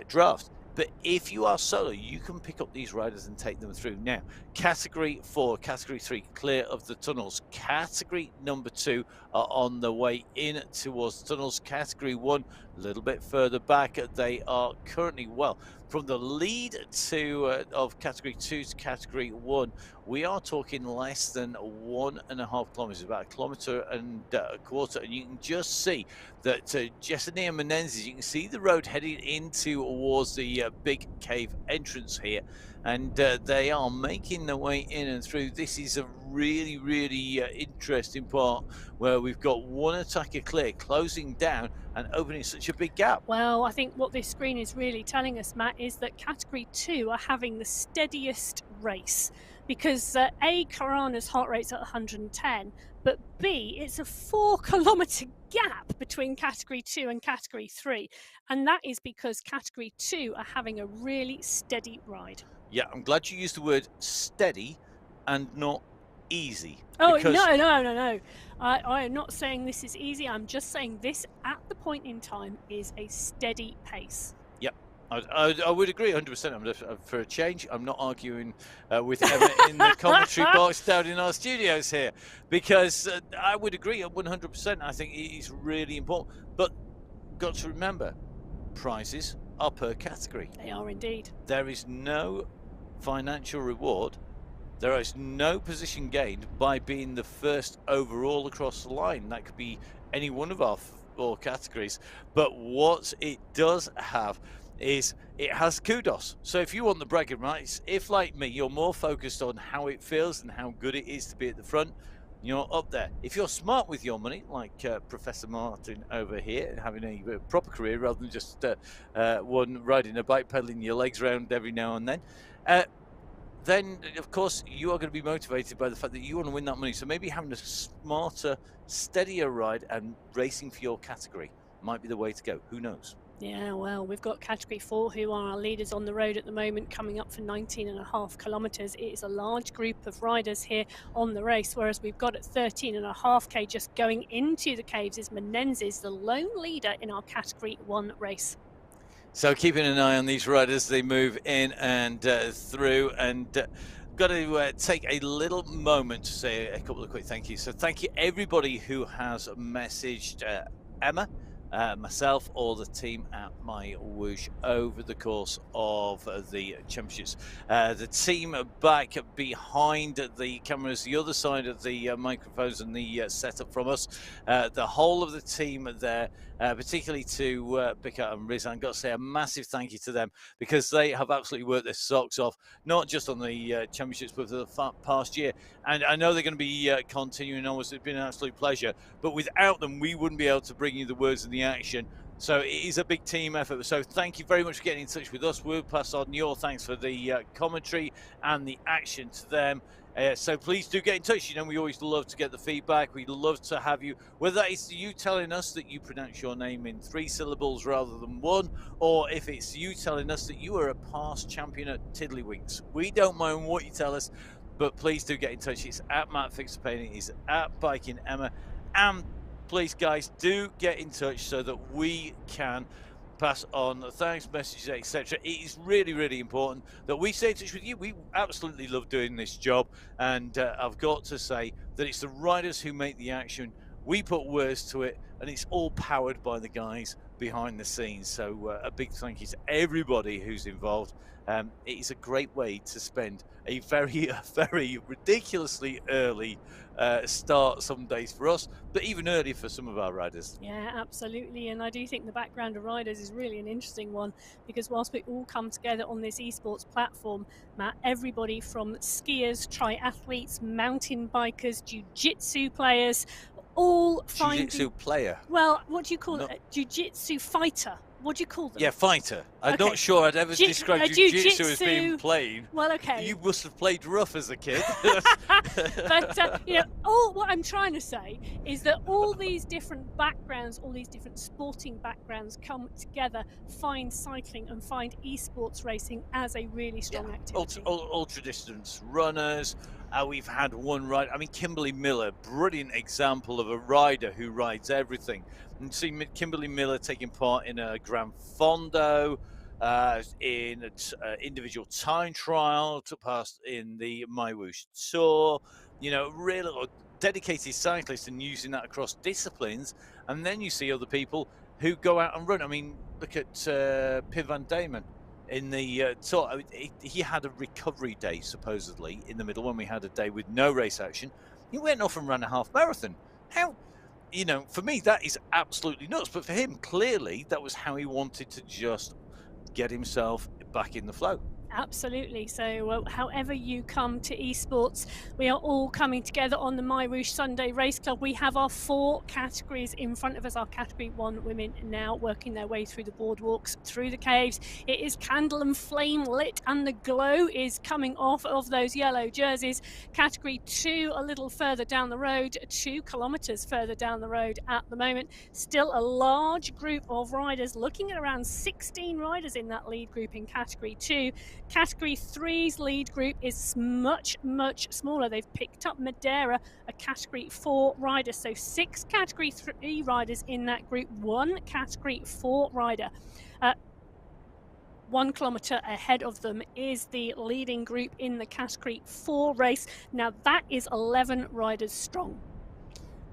draft. But if you are solo, you can pick up these riders and take them through. Now, category 4, category 3, clear of the tunnels. Category number 2 are on the way in towards the tunnels. Category 1, a little bit further back. They are currently, well, from the lead to of category 2 to category 1, we are talking less than 1.5 kilometers, about 1.25 kilometers, and you can just see that Jessenia Menendez, you can see the road heading into towards the big cave entrance here, and they are making their way in and through. This is a really, really interesting part where we've got one attacker clear, closing down and opening such a big gap. Well, I think what this screen is really telling us, Matt, is that Category 2 are having the steadiest race because A, Karana's heart rate's at 110, but B, it's a 4-kilometre gap between Category 2 and Category 3, and that is because Category 2 are having a really steady ride. Yeah, I'm glad you used the word steady and not easy. Oh, no. I am not saying this is easy. I'm just saying this, at the point in time, is a steady pace. Yep, I would agree 100%. For a change, I'm not arguing with Emma in the commentary box down in our studios here, because I would agree 100%. I think it is really important. But got to remember, prizes are per category. They are indeed. There is no financial reward. There is no position gained by being the first overall across the line. That could be any one of our 4 categories. But what it does have is it has kudos. So if you want the bragging rights, if like me, you're more focused on how it feels and how good it is to be at the front, you're up there. If you're smart with your money, like Professor Martin over here, having a proper career rather than just one riding a bike, pedaling your legs around every now and then of course you are going to be motivated by the fact that you want to win that money. So maybe having a smarter, steadier ride and racing for your category might be the way to go. Who knows? Yeah, well, we've got Category 4 who are our leaders on the road at the moment, coming up for 19.5 kilometres. It is a large group of riders here on the race, whereas we've got at 13.5k just going into the caves is Menendez, the lone leader in our Category 1 race. So keeping an eye on these riders, they move in and through, and got to take a little moment to say a couple of quick thank yous. So thank you everybody who has messaged Emma, myself, or the team at MyWhoosh over the course of the championships. The team back behind the cameras, the other side of the microphones and the setup from us, the whole of the team there, particularly to Bika and Rizan. Got to say a massive thank you to them, because they have absolutely worked their socks off, not just on the championships but for the past year, and I know they're going to be continuing on. It's been an absolute pleasure, but without them we wouldn't be able to bring you the words and the action. So it is a big team effort. So thank you very much for getting in touch with us. We'll pass on your thanks for the commentary and the action to them. So please do get in touch. You know, we always love to get the feedback. We'd love to have you, whether that is you telling us that you pronounce your name in 3 syllables rather than 1, or if it's you telling us that you are a past champion at Tiddlywinks. We don't mind what you tell us, but please do get in touch. It's at Matt Fixer Painting, it's at Biking Emma, and please guys do get in touch so that we can pass on thanks messages, etc. It is really, really important that we stay in touch with you. We absolutely love doing this job, and I've got to say that it's the riders who make the action. We put words to it, and it's all powered by the guys behind the scenes. So a big thank you to everybody who's involved. It is a great way to spend a very ridiculously early start some days for us, but even early for some of our riders. Yeah, absolutely. And I do think the background of riders is really an interesting one, because whilst we all come together on this esports platform, Matt, everybody from skiers, triathletes, mountain bikers, jiu-jitsu players, all find Jiu-jitsu player. Well, what do you call it? Jiu-jitsu fighter. What do you call them? Yeah, fighter. I'm not sure I'd ever describe jiu-jitsu as being plain. Well, okay. You must have played rough as a kid. But, you know, all what I'm trying to say is that all these different backgrounds, all these different sporting backgrounds come together, find cycling and find esports racing as a really strong activity. Ultra distance runners. We've had one rider. I mean, Kimberly Miller, brilliant example of a rider who rides everything. And see Kimberly Miller taking part in a Gran Fondo, in an individual time trial, took part in the MyWhoosh Tour. You know, really dedicated cyclists and using that across disciplines. And then you see other people who go out and run. I mean, look at Piv van Diemen. in the he had a recovery day supposedly in the middle when we had a day with no race action. He went off and ran a half marathon. How, for me that is absolutely nuts, but for him clearly that was how he wanted to just get himself back in the flow. Absolutely. So, however you come to esports, we are all coming together on the MyWhoosh Sunday Race Club. We have our 4 categories in front of us. Our category 1 women now working their way through the boardwalks, through the caves. It is candle and flame lit, and the glow is coming off of those yellow jerseys. Category 2, a little further down the road, 2 kilometers further down the road at the moment. Still a large group of riders, looking at around 16 riders in that lead group in category 2. Category 3's lead group is much, much smaller. They've picked up Madeira, a Category 4 rider. So 6 Category 3 riders in that group, 1 Category 4 rider. 1 kilometre ahead of them is the leading group in the Category 4 race. Now that is 11 riders strong.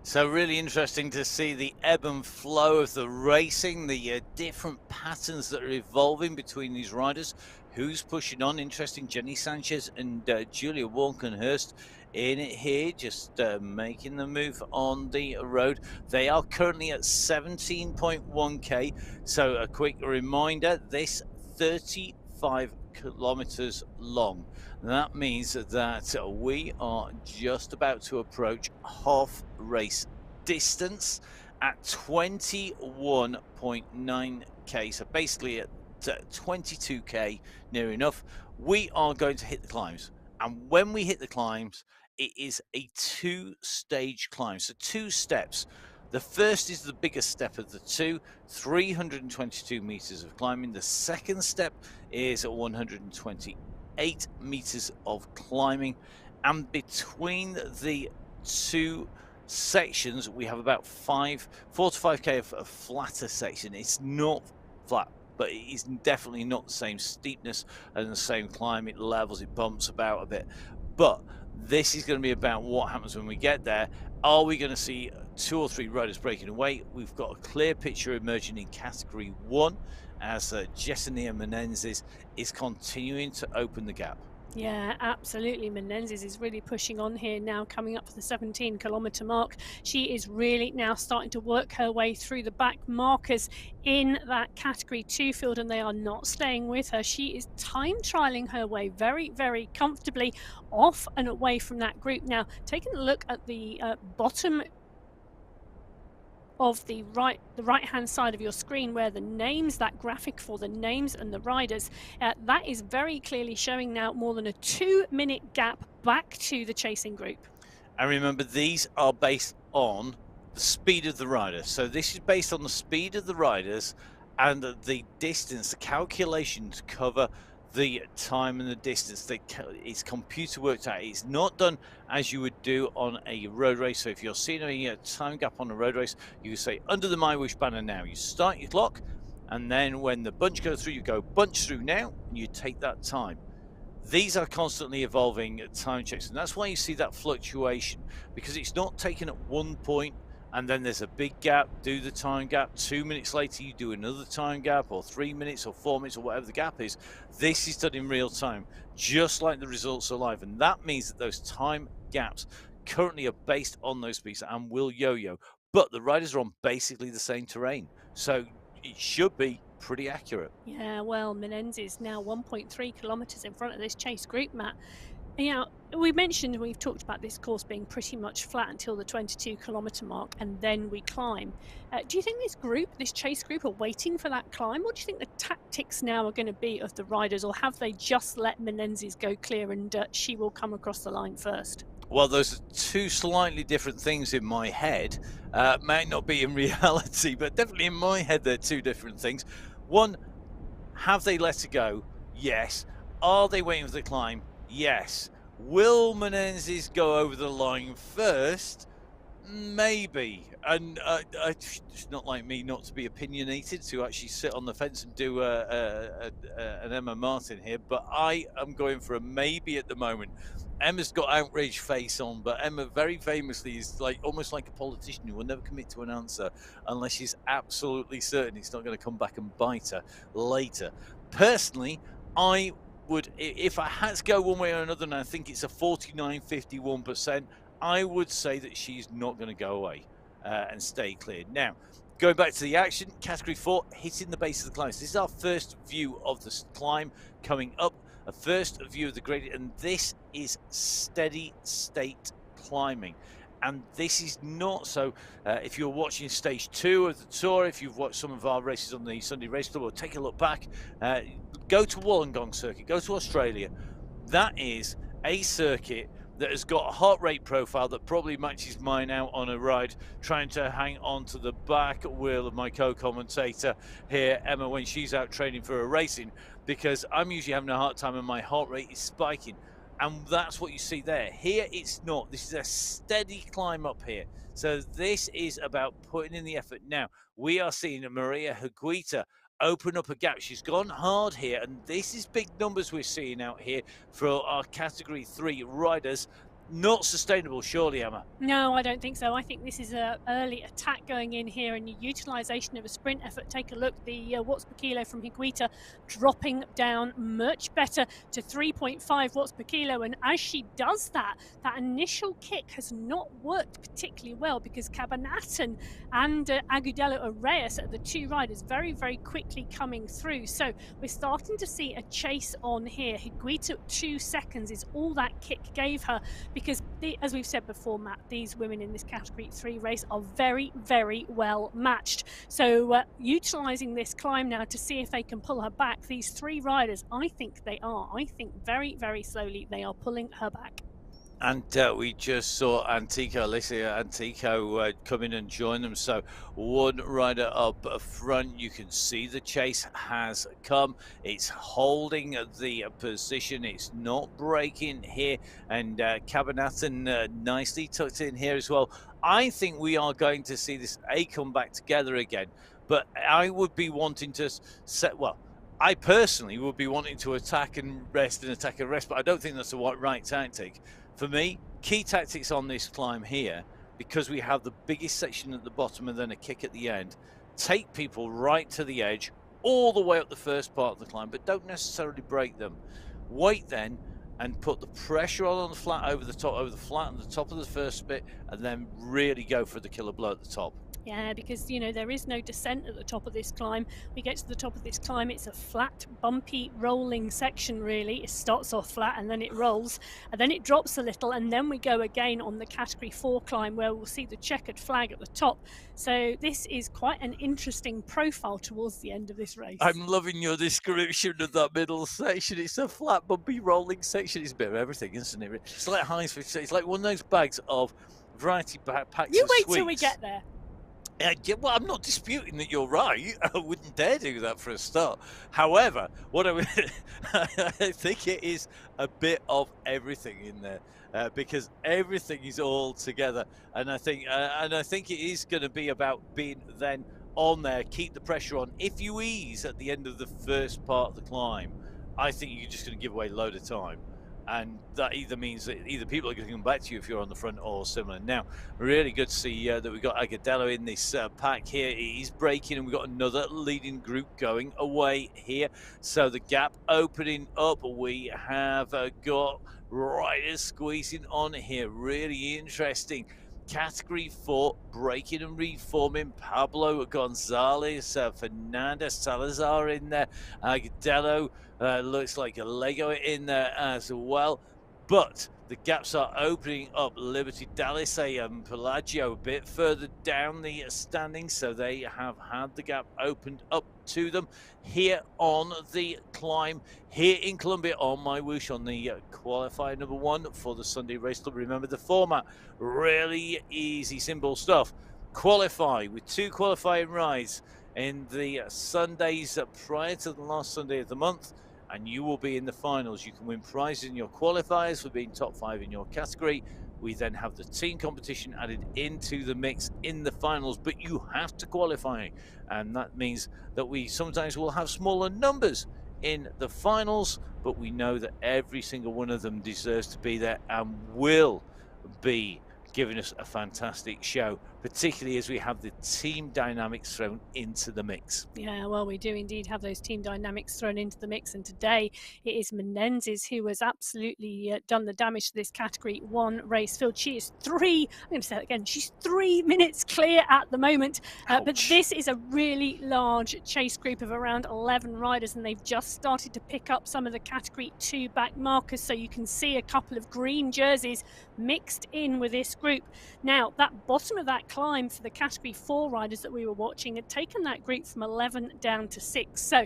So really interesting to see the ebb and flow of the racing, the different patterns that are evolving between these riders. Who's pushing on? Interesting. Jenny Sanchez and Julia Walkenhurst in it here, just making the move on the road. They are currently at 17.1k. So a quick reminder, this 35 kilometers long. That means that we are just about to approach half race distance at 21.9k. So basically at 22k, near enough. We are going to hit the climbs. And when we hit the climbs, it is a 2-stage climb. So 2 steps. The first is the biggest step of the 2, 322 meters of climbing. The second step is 128 meters of climbing. And between the 2 sections, we have about 4 to 5k of a flatter section. It's not flat, but it is definitely not the same steepness and the same climb. It levels, it bumps about a bit. But this is going to be about what happens when we get there. Are we going to see 2 or 3 riders breaking away? We've got a clear picture emerging in category 1 as Jessenia Menendez is continuing to open the gap. Yeah, absolutely. Menendez is really pushing on here now, coming up to the 17-kilometer mark. She is really now starting to work her way through the back markers in that category 2 field, and they are not staying with her. She is time trialing her way very, very comfortably off and away from that group. Now, taking a look at the bottom of the right hand side of your screen, where the names, that graphic for the names and the riders, that is very clearly showing now more than a 2-minute gap back to the chasing group. And remember, these are based on the speed of the riders. So this is based on the speed of the riders and the distance, the calculation to cover the time and the distance. It's computer worked out. It's not done as you would do on a road race. So if you're seeing a time gap on a road race, you say under the MyWhoosh banner now. You start your clock, and then when the bunch goes through, you go bunch through now, and you take that time. These are constantly evolving time checks, and that's why you see that fluctuation, because it's not taken at one point and then there's a big gap, do the time gap, 2 minutes later you do another time gap, or 3 minutes or 4 minutes or whatever the gap is. This is done in real time, just like the results are live, and that means that those time gaps currently are based on those speeds and will yo-yo, but the riders are on basically the same terrain, so it should be pretty accurate. Yeah, well, Menendez is now 1.3 kilometers in front of this chase group, Matt. You know, we've talked about this course being pretty much flat until the 22-kilometer mark, and then we climb. Do you think this chase group, are waiting for that climb? What do you think the tactics now are going to be of the riders, or have they just let Menendez go clear and she will come across the line first? Well, those are 2 slightly different things in my head. Might not be in reality, but definitely in my head they're 2 different things. One, have they let it go? Yes. Are they waiting for the climb? Yes. Will Menendez go over the line first? Maybe. And it's not like me not to be opinionated, to actually sit on the fence and do an Emma Martin here, but I am going for a maybe at the moment. Emma's got outraged face on, but Emma very famously is almost like a politician who will never commit to an answer unless she's absolutely certain it's not going to come back and bite her later. Personally, I would, if I had to go one way or another, and I think it's a 49-51%, I would say that she's not going to go away and stay clear. Now, going back to the action, Category 4, hitting the base of the climb. So this is our first view of the climb coming up, a first view of the gradient, and this is steady state climbing. And this is not so. If you're watching stage 2 of the tour, if you've watched some of our races on the Sunday Race Club, or take a look back, go to Wollongong circuit, go to Australia. That is a circuit that has got a heart rate profile that probably matches mine out on a ride, trying to hang on to the back wheel of my co-commentator here, Emma, when she's out training for a racing, because I'm usually having a hard time and my heart rate is spiking. And that's what you see there. Here it's not. This is a steady climb up here. So this is about putting in the effort. Now, we are seeing Maria Higuita open up a gap. She's gone hard here, and this is big numbers we're seeing out here for our Category 3 riders. Not sustainable, surely, Emma? No, I don't think so. I think this is an early attack going in here and the utilisation of a sprint effort. Take a look, the watts per kilo from Higuita dropping down much better to 3.5 watts per kilo. And as she does that, that initial kick has not worked particularly well, because Cabanatan and Agudelo Arreyes are the two riders very, very quickly coming through. So we're starting to see a chase on here. Higuita 2 seconds is all that kick gave her, because as we've said before, Matt, these women in this Category 3 race are very, very well matched. So utilising this climb now to see if they can pull her back, these 3 riders, I think they are. I think very, very slowly they are pulling her back. And we just saw Alicia Antico come in and join them. So one rider up front, you can see the chase has come. It's holding the position. It's not breaking here. And Cabanatan nicely tucked in here as well. I think we are going to see this come back together again. But I would be wanting to I personally would be wanting to attack and rest and attack and rest, but I don't think that's the right tactic. For me, key tactics on this climb here, because we have the biggest section at the bottom and then a kick at the end, take people right to the edge, all the way up the first part of the climb, but don't necessarily break them. Wait then and put the pressure on the flat over the flat and the top of the first bit, and then really go for the killer blow at the top. Yeah, because, you know, there is no descent at the top of this climb. We get to the top of this climb, it's a flat, bumpy, rolling section, really. It starts off flat and then it rolls, and then it drops a little, and then we go again on the Category 4 climb, where we'll see the checkered flag at the top. So this is quite an interesting profile towards the end of this race. I'm loving your description of that middle section. It's a flat, bumpy, rolling section. It's a bit of everything, isn't it? It's like Heinz. It's like one of those bags of variety packs You of wait sweets. till we get there. Yeah, well, I'm not disputing that you're right. I wouldn't dare do that for a start. However, what I think it is a bit of everything in there, because everything is all together, and I think it is going to be about being then on there, keep the pressure on. If you ease at the end of the first part of the climb, I think you're just going to give away a load of time. And that either means that people are going to come back to you if you're on the front or similar. Now, really good to see that we've got Agudelo in this pack here. He's breaking, and we've got another leading group going away here. So the gap opening up. We have got riders squeezing on here. Really interesting. Category 4 breaking and reforming. Pablo Gonzalez, Fernanda Salazar in there. Agudelo looks like a Lego in there as well. But the gaps are opening up. Liberty Dallas and Pelagio a bit further down the standings, so they have had the gap opened up to them here on the climb here in Colombia on MyWhoosh on the qualifier number 1 for the Sunday Race Club. Remember the format, really easy, simple stuff. Qualify with 2 qualifying rides in the Sundays prior to the last Sunday of the month, and you will be in the finals. You can win prizes in your qualifiers for being top 5 in your category. We then have the team competition added into the mix in the finals, but you have to qualify, and that means that we sometimes will have smaller numbers in the finals, but we know that every single one of them deserves to be there and will be giving us a fantastic show particularly as we have the team dynamics thrown into the mix. Yeah, well, we do indeed have those team dynamics thrown into the mix. And today it is Menendez who has absolutely done the damage to this Category 1 race field. She is I'm going to say that again, she's 3 minutes clear at the moment. But this is a really large chase group of around 11 riders, and they've just started to pick up some of the Category 2 back markers. So you can see a couple of green jerseys mixed in with this group. Now, that bottom of that climb for the Category 4 riders that we were watching had taken that group from 11 down to 6. So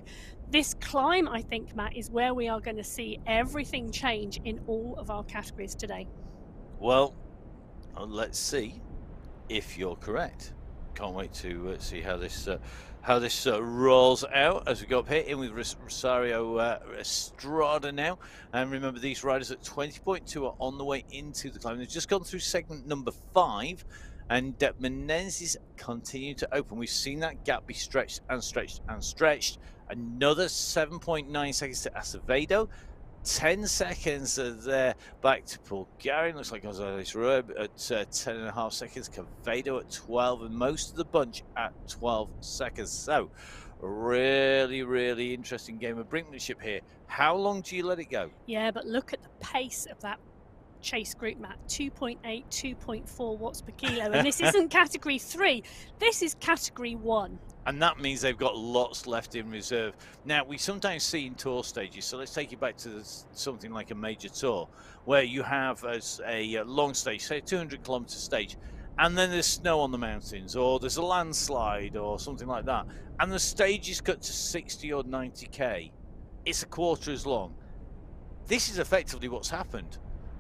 this climb, I think, Matt, is where we are going to see everything change in all of our categories today. Well, let's see if you're correct. Can't wait to see how this rolls out as we go up here in with Rosario Estrada now. And remember, these riders at 20.2 are on the way into the climb. They've just gone through segment number 5, and Menendez continue to open. We've seen that gap be stretched and stretched and stretched. Another 7.9 seconds to Acevedo. 10 seconds there back to Bulgarian. Looks like Gonzalez Roeb at 10.5 seconds. Cavedo at 12, and most of the bunch at 12 seconds. So, really, really interesting game of brinkmanship here. How long do you let it go? Yeah, but look at the pace of that chase group, Matt. 2.8, 2.4 watts per kilo. And this isn't Category 3. This is Category 1. And that means they've got lots left in reserve. Now, we sometimes see in tour stages, so let's take you back to something like a major tour, where you have a long stage, say a 200-kilometer stage, and then there's snow on the mountains, or there's a landslide, or something like that, and the stage is cut to 60 or 90k. It's a quarter as long. This is effectively what's happened.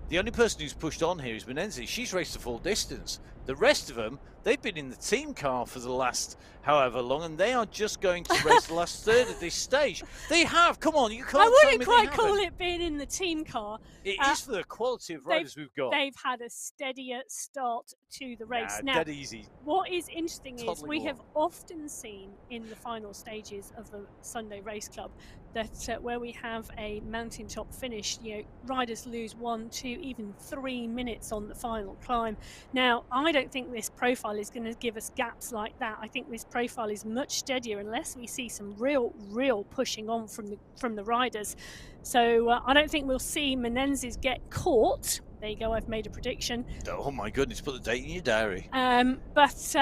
The only person who's pushed on here is Menendez. She's raced the full distance. The rest of them, they've been in the team car for the last however long, and they are just going to race the last third of this stage. They have. Come on, you can't. I wouldn't quite call it being in the team car. It is for the quality of riders we've got. They've had a steadier start to the race. Now, dead easy. What is interesting is we have often seen in the final stages of the Sunday Race Club that where we have a mountaintop finish, riders lose 1, 2, even 3 minutes on the final climb. Now, I don't think this profile is going to give us gaps like that. I think this profile is much steadier unless we see some real pushing on from the riders. So I don't think we'll see Menendez get caught. There you go, I've made a prediction. Oh my goodness, put the date in your diary. But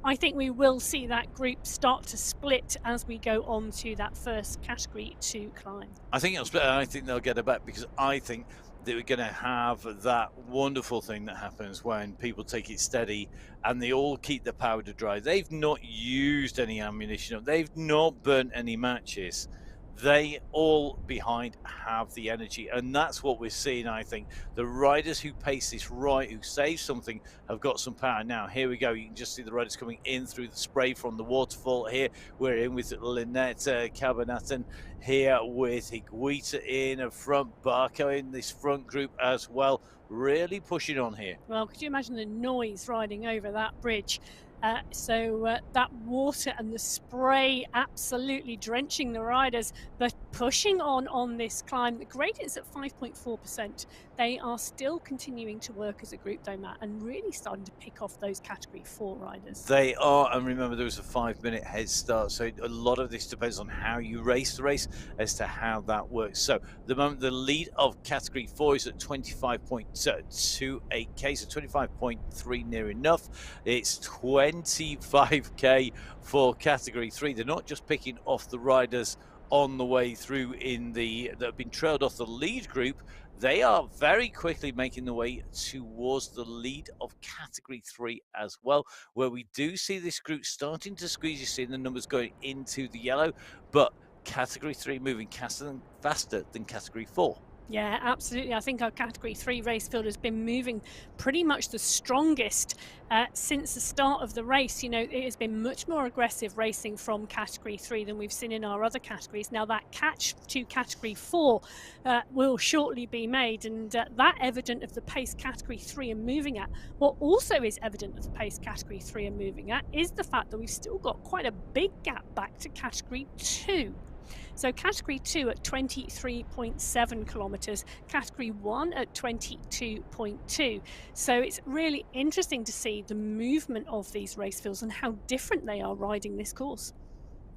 I think we will see that group start to split as we go on to that first Category 2 climb. I think it'll split, and I think they'll get it back, because I think that we're going to have that wonderful thing that happens when people take it steady and they all keep the powder dry. They've not used any ammunition. They've not burnt any matches. They all behind have the energy, and that's what we're seeing. I think the riders who pace this right, who save something, have got some power. Now here we go, you can just see the riders coming in through the spray from the waterfall. Here we're in with Lynette Cabanatan, here with Higuita in front, Barco in this front group as well, really pushing on here. Well, could you imagine the noise riding over that bridge? So that water and the spray absolutely drenching the riders, but pushing on this climb. The gradient's at 5.4%. They are still continuing to work as a group, though, Matt, and really starting to pick off those Category 4 riders. They are, and remember there was a 5-minute head start, so a lot of this depends on how you race the race as to how that works. So the moment the lead of Category 4 is at 25.28k, so 25.3 near enough. It's 25k for Category 3. They're not just picking off the riders on the way through that have been trailed off the lead group. They are very quickly making the way towards the lead of Category 3 as well, where we do see this group starting to squeeze. You see the numbers going into the yellow, but Category 3 moving faster than Category 4. Yeah, absolutely. I think our Category 3 race field has been moving pretty much the strongest since the start of the race. It has been much more aggressive racing from Category 3 than we've seen in our other categories. Now, that catch to Category 4 will shortly be made, and that evident of the pace Category 3 are moving at. What also is evident of the pace Category 3 are moving at is the fact that we've still got quite a big gap back to Category 2. So category 2 at 23.7 kilometres, category 1 at 22.2. So it's really interesting to see the movement of these race fields and how different they are riding this course.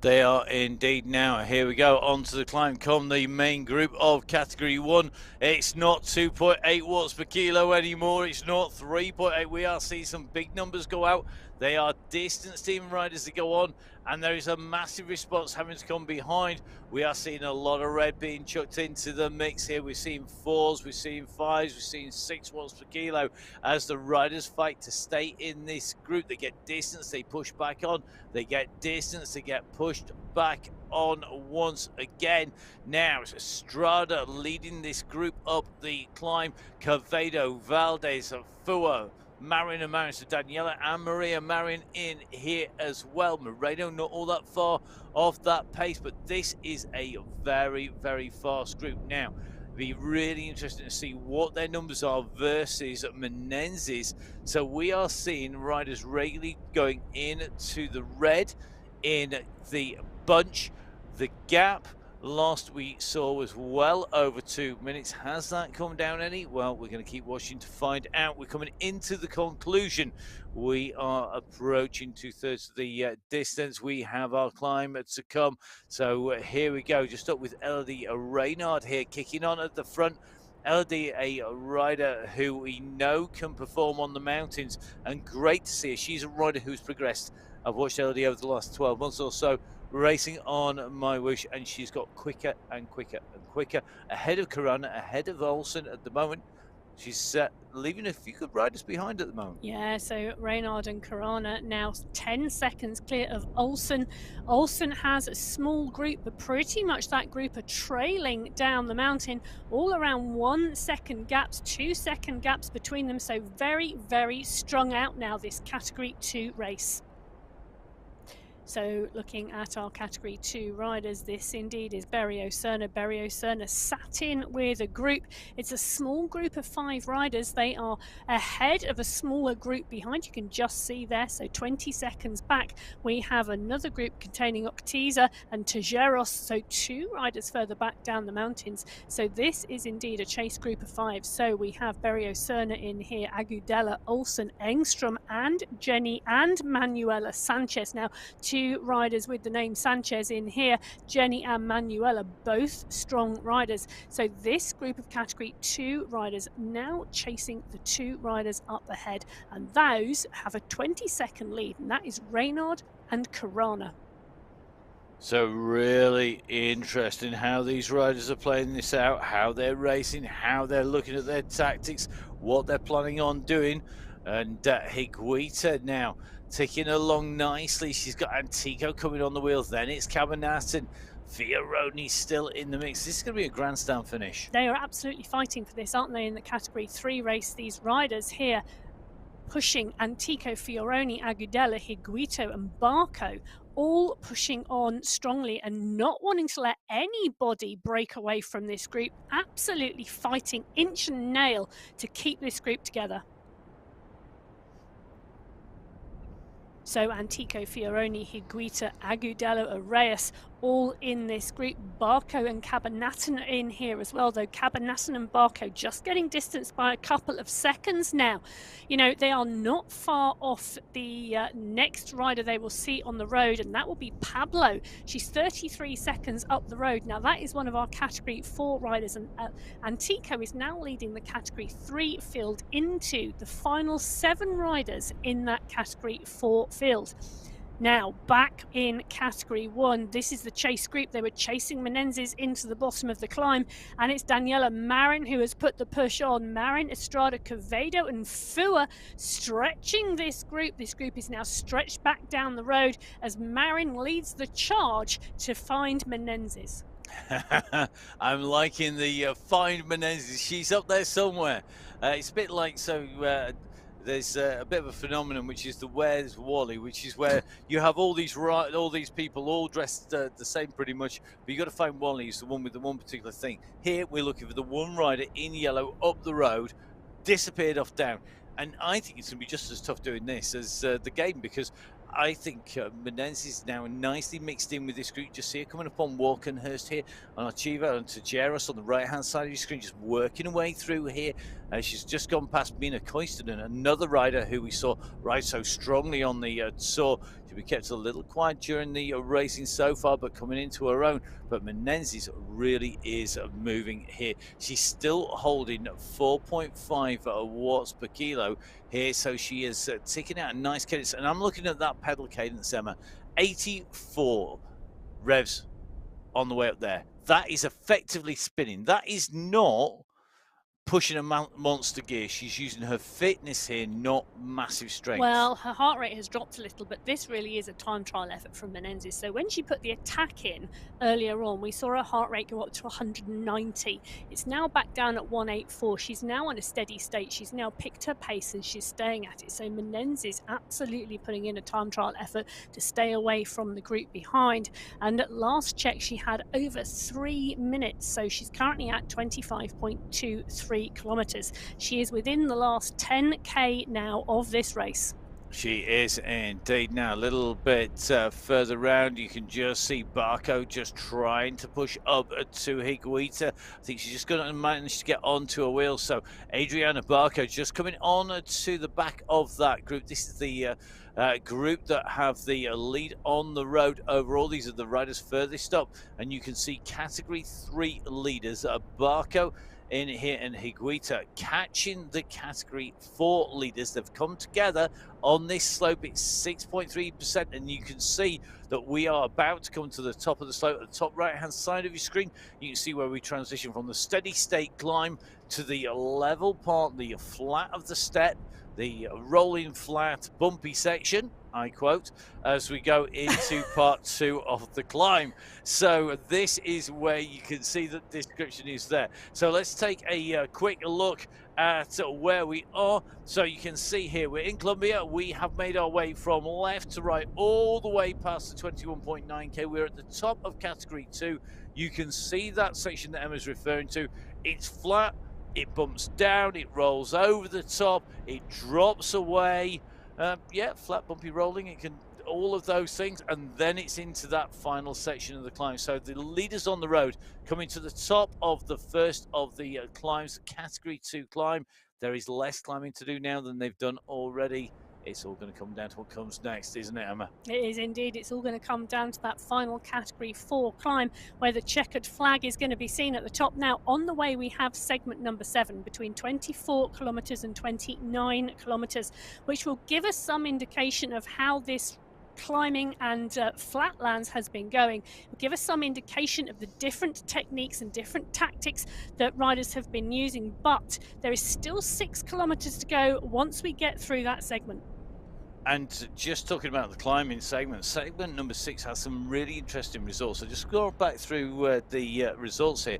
They are indeed now. Here we go on to the climb. Come the main group of category 1. It's not 2.8 watts per kilo anymore. It's not 3.8. We are seeing some big numbers go out. They are distance team riders that go on, and there is a massive response having to come behind. We are seeing a lot of red being chucked into the mix here. We're seeing 4s, we're seeing 5s, we're seeing 6 watts per kilo as the riders fight to stay in this group. They get distance, they push back on. They get distance, they get pushed back on once again. Now it's Estrada leading this group up the climb. Quevedo, Valdez, Fua, Marin and Marin, so Daniela and Maria Marin in here as well. Moreno not all that far off that pace, but this is a very, very fast group. Now, it'll be really interesting to see what their numbers are versus Menezes. So we are seeing riders regularly going into the red in the bunch. The gap last we saw was well over 2 minutes. Has that come down any? Well, we're going to keep watching to find out. We're coming into the conclusion. We are approaching 2/3 of the distance. We have our climb to come. So here we go. Just up with Elodie Reynard here, kicking on at the front. Elodie, a rider who we know can perform on the mountains, and great to see her. She's a rider who's progressed. I've watched Elodie over the last 12 months or so, racing on MyWhoosh, and she's got quicker and quicker and quicker. Ahead of Corona, ahead of Olsen at the moment. She's leaving a few good riders behind at the moment. Yeah, so Reynard and Corona now 10 seconds clear of Olsen. Olsen has a small group, but pretty much that group are trailing down the mountain, all around 1 second gaps, 2 second gaps between them. So very, very strung out now, this category 2 race. So looking at our category 2 riders, this indeed is Berio Serna. Berio Serna sat in with a group. It's a small group of 5 riders. They are ahead of a smaller group behind. You can just see there. So 20 seconds back, we have another group containing Octiza and Tejeros. So 2 riders further back down the mountains. So this is indeed a chase group of 5. So we have Berio Serna in here, Agudela, Olsen, Engstrom, and Jenny and Manuela Sanchez. Now, 2 riders with the name Sanchez in here. Jenny and Manuela, both strong riders. So this group of category 2 riders now chasing the 2 riders up ahead, and those have a 20-second lead, and that is Reynard and Corona. So really interesting how these riders are playing this out, how they're racing, how they're looking at their tactics, what they're planning on doing. And Higuita now ticking along nicely. She's got Antico coming on the wheels. Then it's Cabanat, Fioroni still in the mix. This is going to be a grandstand finish. They are absolutely fighting for this, aren't they, in the category 3 race? These riders here pushing Antico, Fioroni, Agudela, Higuito and Barco, all pushing on strongly and not wanting to let anybody break away from this group. Absolutely fighting inch and nail to keep this group together. So Antico, Fioroni, Higuita, Agudelo, Arrayas, all in this group. Barco and Cabanatan are in here as well, though Cabanatan and Barco just getting distanced by a couple of seconds now. You know, they are not far off the next rider they will see on the road, and that will be Pablo. She's 33 seconds up the road. Now, that is one of our category 4 riders, and Antico is now leading the category 3 field into the final 7 riders in that category 4 field. Now, back in category 1, this is the chase group. They were chasing Menezes into the bottom of the climb, and it's Daniela Marin who has put the push on. Marin, Estrada, Quevedo, and Fua stretching this group. This group is now stretched back down the road as Marin leads the charge to find Menezes. I'm liking the find Menezes. She's up there somewhere. It's a bit like there's a bit of a phenomenon, which is the Where's Wally, which is where you have all these people all dressed the same pretty much, but you got to find Wally, who's the one with the one particular thing. Here we're looking for the one rider in yellow up the road, disappeared off down, and I think it's going to be just as tough doing this as the game, because I think Menendez is now nicely mixed in with this group. Just see her coming up on Walkenhurst here, on Archiva, and Tajeros on the right-hand side of your screen, just working her way through here. She's just gone past Mina Koistonen, another rider who we saw ride so strongly on the tour. She'll be kept a little quiet during the racing so far, but coming into her own. But Menendez really is moving here. She's still holding 4.5 watts per kilo here, so she is ticking out a nice cadence. And I'm looking at that pedal cadence, Emma, 84 revs on the way up there. That is effectively spinning. That is not pushing a monster gear. She's using her fitness here, not massive strength. Well, her heart rate has dropped a little, but this really is a time trial effort from Menendez. So when she put the attack in earlier on, we saw her heart rate go up to 190. It's now back down at 184. She's now on a steady state. She's now picked her pace and she's staying at it. So Menendez is absolutely putting in a time trial effort to stay away from the group behind. And at last check, she had over 3 minutes. So she's currently at 25.23 kilometers. She is within the last 10k now of this race. She is indeed. Now a little bit further round, you can just see Barco just trying to push up to Higuita. I think she's just going to manage to get onto a wheel. So Adriana Barco just coming on to the back of that group. This is the group that have the lead on the road overall. These are the riders furthest up, and you can see category 3 leaders, Barco in here and Higuita catching the category 4 leaders. They've come together on this slope. It's 6.3%, and you can see that we are about to come to the top of the slope. At the top right hand side of your screen, you can see where we transition from the steady state climb to the level part, the flat of the step, the rolling flat bumpy section, I quote, as we go into part 2 of the climb. So this is where you can see that the description is there. So let's take a quick look at where we are. So you can see here we're in Colombia. We have made our way from left to right all the way past the 21.9k. We're at the top of category 2. You can see that section that Emma's referring to. It's flat, it bumps down, it rolls over the top, it drops away. Yeah, flat, bumpy, rolling, it can, all of those things, and then it's into that final section of the climb. So the leaders on the road coming to the top of the first of the climbs, category 2 climb. There is less climbing to do now than they've done already. It's all going to come down to what comes next, isn't it, Emma? It is indeed. It's all going to come down to that final category 4 climb where the checkered flag is going to be seen at the top. Now, on the way, we have segment number 7 between 24 kilometers and 29 kilometers, which will give us some indication of how this climbing and flatlands has been going. It will give us some indication of the different techniques and different tactics that riders have been using, but there is still 6 kilometers to go once we get through that segment. And just talking about the climbing segment, segment number 6 has some really interesting results. So just scroll back through the results here.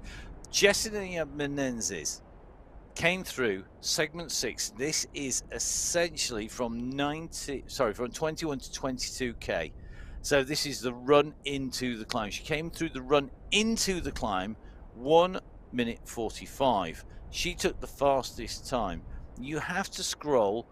Jessica Menendez came through segment 6. This is essentially from 21 to 22k. So this is the run into the climb. She came through the run into the climb 1 minute 45. She took the fastest time. You have to scroll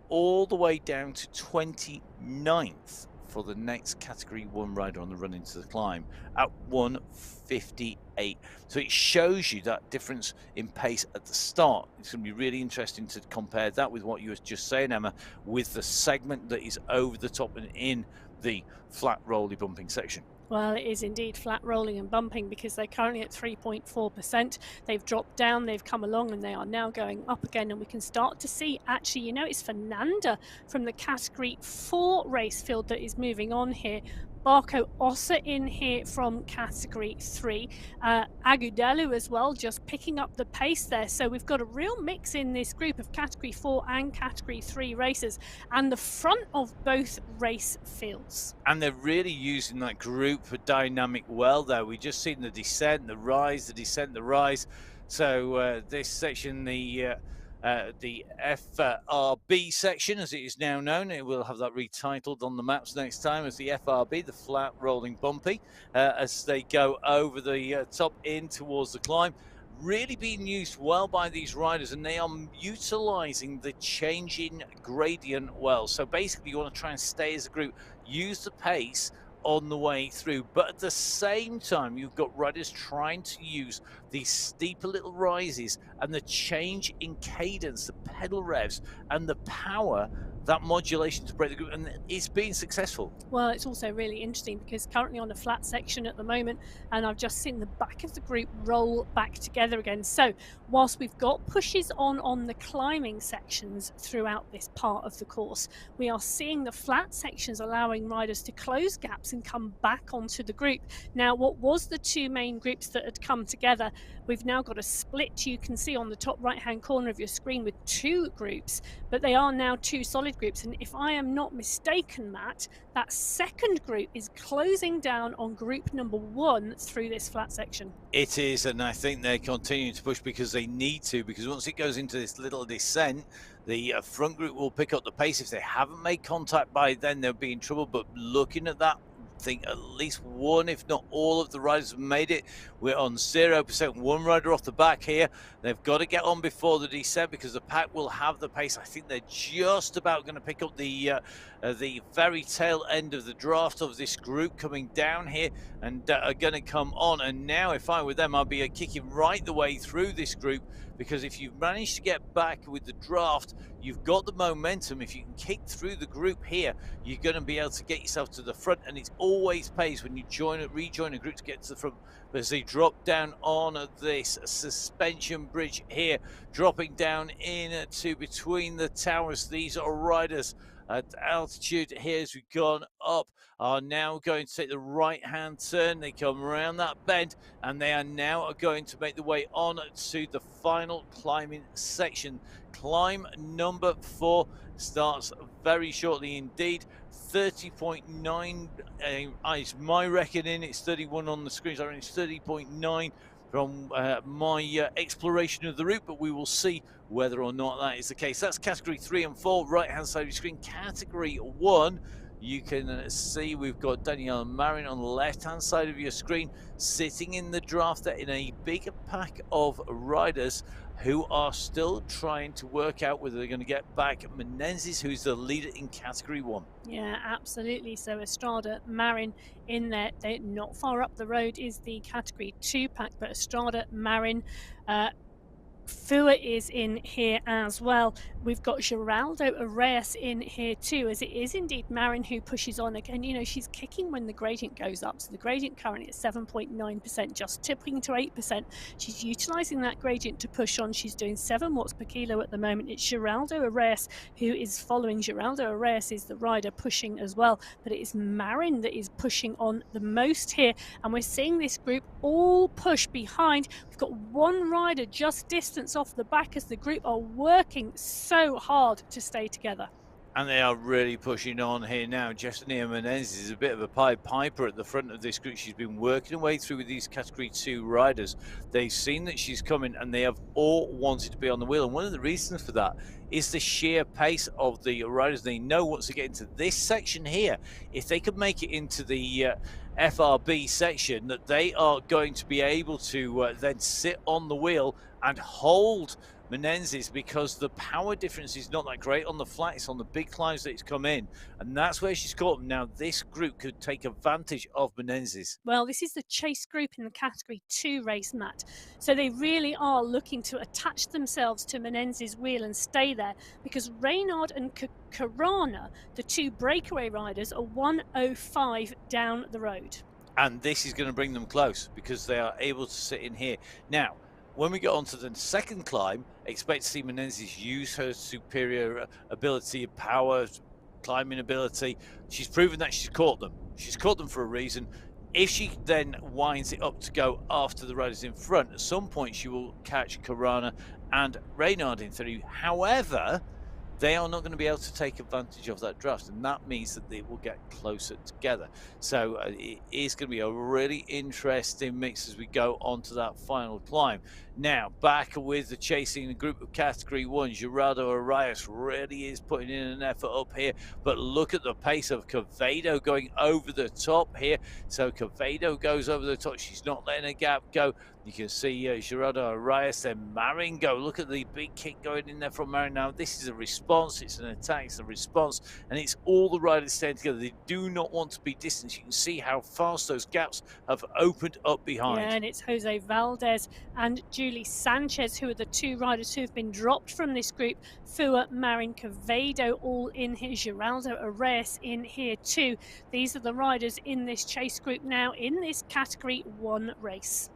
all the way down to 29th for the next category 1 rider on the run into the climb at 1:58. So it shows you that difference in pace at the start. It's going to be really interesting to compare that with what you were just saying, Emma, with the segment that is over the top and in the flat rolly bumping section. Well, it is indeed flat rolling and bumping because they're currently at 3.4%. They've dropped down, they've come along, and they are now going up again. And we can start to see, actually, you know, it's Fernanda from the category 4 race field that is moving on here. Barco Ossa in here from category 3. Agudelo as well, just picking up the pace there. So we've got a real mix in this group of category 4 and category 3 racers, and the front of both race fields. And they're really using that group dynamic well there. We've just seen the descent, the rise, the descent, the rise. So this section, the FRB section, as it is now known, it will have that retitled on the maps next time as the FRB, the flat rolling bumpy, as they go over the top in towards the climb. really being used well by these riders, and they are utilizing the changing gradient well. So basically, you want to try and stay as a group, use the pace on the way through, but at the same time you've got riders trying to use these steeper little rises and the change in cadence, the pedal revs and the power, that modulation to break the group, and it's been successful. Well, it's also really interesting because currently on a flat section at the moment, and I've just seen the back of the group roll back together again. So whilst we've got pushes on the climbing sections throughout this part of the course, we are seeing the flat sections allowing riders to close gaps and come back onto the group. Now, what was the two main groups that had come together, we've now got a split, you can see on the top right hand corner of your screen, with two groups, but they are now two solid groups. And if I am not mistaken, Matt, that second group is closing down on group number 1 through this flat section. It is, and I think they're continuing to push because they need to, because once it goes into this little descent, the front group will pick up the pace. If they haven't made contact by then, they'll be in trouble. But looking at that, I think at least one, if not all, of the riders have made it. We're on 0%. One rider off the back here. They've got to get on before the descent because the pack will have the pace. I think they're just about going to pick up the very tail end of the draft of this group coming down here and are going to come on. And now, if I were them, I'd be kicking right the way through this group, because if you've managed to get back with the draft, you've got the momentum. If you can kick through the group here, you're going to be able to get yourself to the front, and it always pays when you rejoin a group to get to the front. But as they drop down on this suspension bridge here, dropping down into between the towers, these are riders at altitude here as we've gone up, are now going to take the right hand turn. They come around that bend and they are now going to make the way on to the final climbing section. Climb number 4 starts very shortly indeed. 30.9 is my reckoning. It's 31 on the screens. I reckon it's 30.9 from my exploration of the route, but we will see whether or not that is the case. That's category 3 and 4, right hand side of your screen. Category 1, you can see we've got Danielle Marin on the left hand side of your screen, sitting in the draft there in a big pack of riders who are still trying to work out whether they're going to get back Menezes, who's the leader in category 1. Yeah, absolutely. So Estrada, Marin in there. They're not far up the road is the category 2 pack, but Estrada, Marin, Fua is in here as well. We've got Geraldo Arrayas in here too, as it is indeed Marin who pushes on again. You know, she's kicking when the gradient goes up. So the gradient currently at 7.9%, just tipping to 8%. She's utilizing that gradient to push on. She's doing 7 watts per kilo at the moment. It's Geraldo Arrayas who is following. Geraldo Arrayas is the rider pushing as well, but it is Marin that is pushing on the most here. And we're seeing this group all push behind. We've got one rider just distant off the back as the group are working so hard to stay together. And they are really pushing on here now. Jessenia Menezes is a bit of a Pied Piper at the front of this group. She's been working her way through with these category 2 riders. They've seen that she's coming and they have all wanted to be on the wheel. And one of the reasons for that is the sheer pace of the riders. They know once they get into this section here, if they could make it into the FRB section, that they are going to be able to then sit on the wheel and hold Menezes, because the power difference is not that great on the flat. It's on the big climbs that it's come in, and that's where she's caught them. Now this group could take advantage of Menezes. Well, this is the chase group in the category 2 race, Matt, so they really are looking to attach themselves to Menezes' wheel and stay there, because Reynard and Karana, the 2 breakaway riders, are 105 down the road, and this is going to bring them close because they are able to sit in here. Now when we get on to the second climb, expect to see Menezes use her superior ability, power, climbing ability. She's proven that she's caught them. She's caught them for a reason. If she then winds it up to go after the riders in front, at some point she will catch Karana and Reynard in theory. However, they are not going to be able to take advantage of that draft, and that means that they will get closer together. So it is going to be a really interesting mix as we go on to that final climb. Now, back with the chasing group of Category 1, Gerardo Arias really is putting in an effort up here, but look at the pace of Quevedo going over the top here. So Quevedo goes over the top. She's not letting a gap go. You can see Gerardo Arias, then Maringo. Look at the big kick going in there from Maringo. Now, this is a response. It's an attack. It's a response. And it's all the riders staying together. They do not want to be distant. You can see how fast those gaps have opened up behind. Yeah, and it's Jose Valdez and Julie Sanchez who are the two riders who have been dropped from this group. Fua, Marin, Quevedo all in here. Geraldo Arias in here too. These are the riders in this chase group now in this Category 1 race.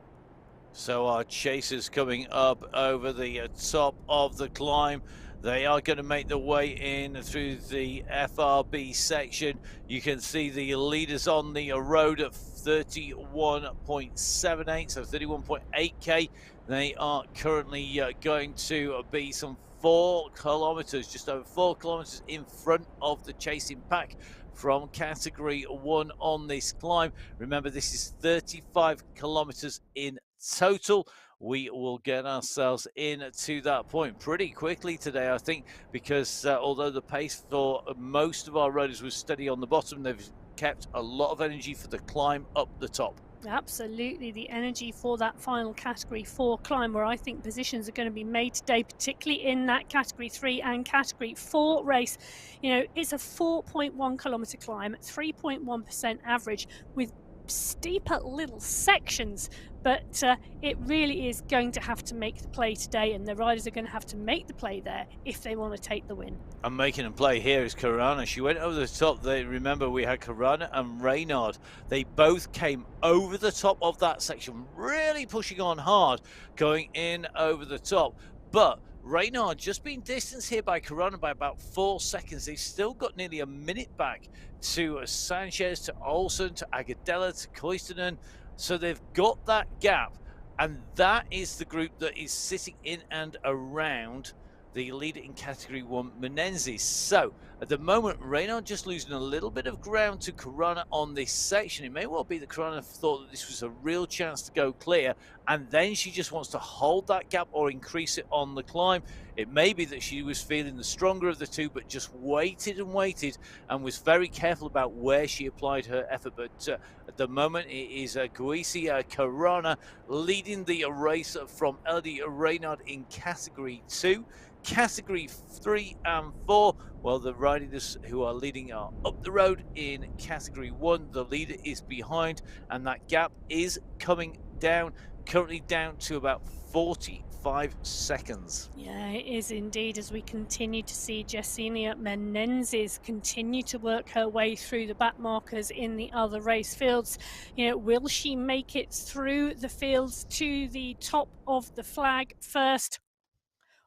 So our chasers coming up over the top of the climb. They are going to make their way in through the FRB section. You can see the leaders on the road at 31.78, so 31.8k. They are currently going to be some 4 kilometers, just over 4 kilometers in front of the chasing pack from Category 1 on this climb. Remember, this is 35 kilometers in total. We will get ourselves in to that point pretty quickly today, I think, because although the pace for most of our riders was steady on the bottom, they've kept a lot of energy for the climb up the top. Absolutely, the energy for that final Category 4 climb, where I think positions are going to be made today, particularly in that Category 3 and Category 4 race. You know, it's a 4.1 kilometre climb at 3.1% average with steeper little sections, but it really is going to have to make the play today, and the riders are going to have to make the play there if they want to take the win. And making a play here is Carana. She went over the top. Remember, we had Carana and Reynard. They both came over the top of that section, really pushing on hard, going in over the top. But Reynard just being distanced here by Carana by about 4 seconds. They've still got nearly a minute back to Sanchez, to Olsen, to Agadella, to Koistonen. So they've got that gap, and that is the group that is sitting in and around the leader in Category 1, Menezes. So at the moment, Reynard just losing a little bit of ground to Carana on this section. It may well be that Carana thought that this was a real chance to go clear, and then she just wants to hold that gap or increase it on the climb. It may be that she was feeling the stronger of the two, but just waited and waited and was very careful about where she applied her effort. But at the moment, it is Guisi Carana leading the race from Elodie Reynard in Category 2. Category 3 and 4, well, the riders who are leading are up the road. In Category 1, the leader is behind, and that gap is coming down, currently down to about 45 seconds. Yeah, it is indeed, as we continue to see Jessenia Menezes continue to work her way through the back markers in the other race fields. You know, will she make it through the fields to the top of the flag first?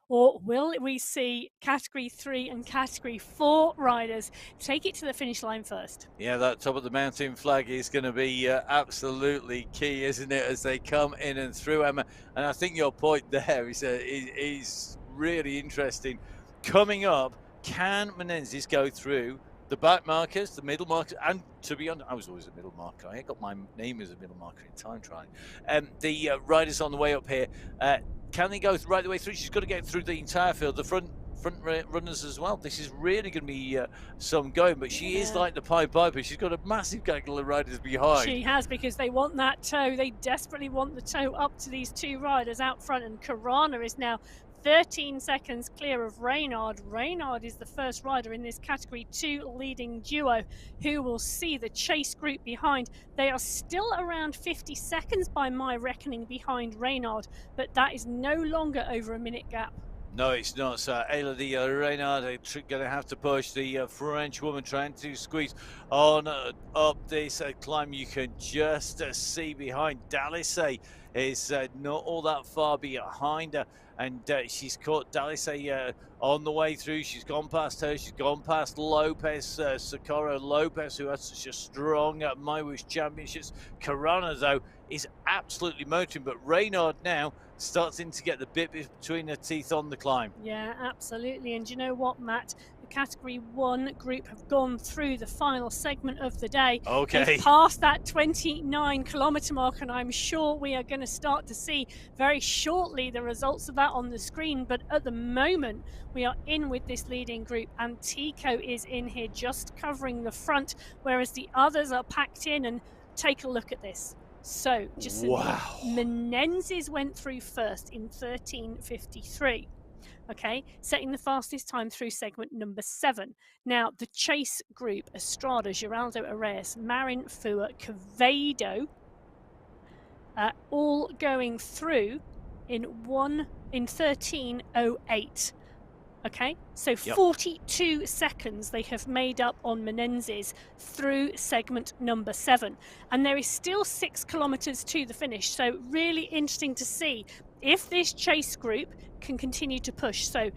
Or will we see Category 3 and Category 4 riders take it to the finish line first? Yeah, that top of the mountain flag is going to be absolutely key, isn't it, as they come in and through, Emma? And I think your point there is really interesting. Coming up, can Menezes go through the back markers, the middle markers, and to be honest, I was always a middle marker. I got my name as a middle marker in time trialing. The riders on the way up here, can they go right the way through? She's got to get through the entire field, the front runners as well. This is really going to be some going, but she is like the Pied Piper. She's got a massive gaggle of riders behind. She has, because they want that toe. They desperately want the toe up to these two riders out front, and Carana is now 13 seconds clear of Reynard. Reynard is the first rider in this Category 2 leading duo who will see the chase group behind. They are still around 50 seconds by my reckoning behind Reynard, but that is no longer over a minute gap. No, it's not. So Elodie Reynard going to have to push the French woman, trying to squeeze on up this climb. You can just see behind Dalise is not all that far behind her, and she's caught Dalise on the way through. She's gone past her. She's gone past Lopez, Socorro Lopez, who has such a strong MyWhoosh championships. Carana, though, is absolutely motoring, but Reynard now starting to get the bit between her teeth on the climb. Yeah, absolutely. And you know what, Matt? The Category 1 group have gone through the final segment of the day. Okay. They've passed that 29-kilometre mark, and I'm sure we are going to start to see very shortly the results of that on the screen. But at the moment, we are in with this leading group, and Tico is in here just covering the front, whereas the others are packed in. And take a look at this. So, just wow. Menendez went through first in 13:53. Okay, setting the fastest time through segment number 7. Now, the chase group, Estrada, Geraldo Arrayas, Marin Fua, Quevedo, all going through in 13:08. Okay, so 42 seconds they have made up on Menendez through segment number 7. And there is still 6 kilometres to the finish. So really interesting to see if this chase group can continue to push. So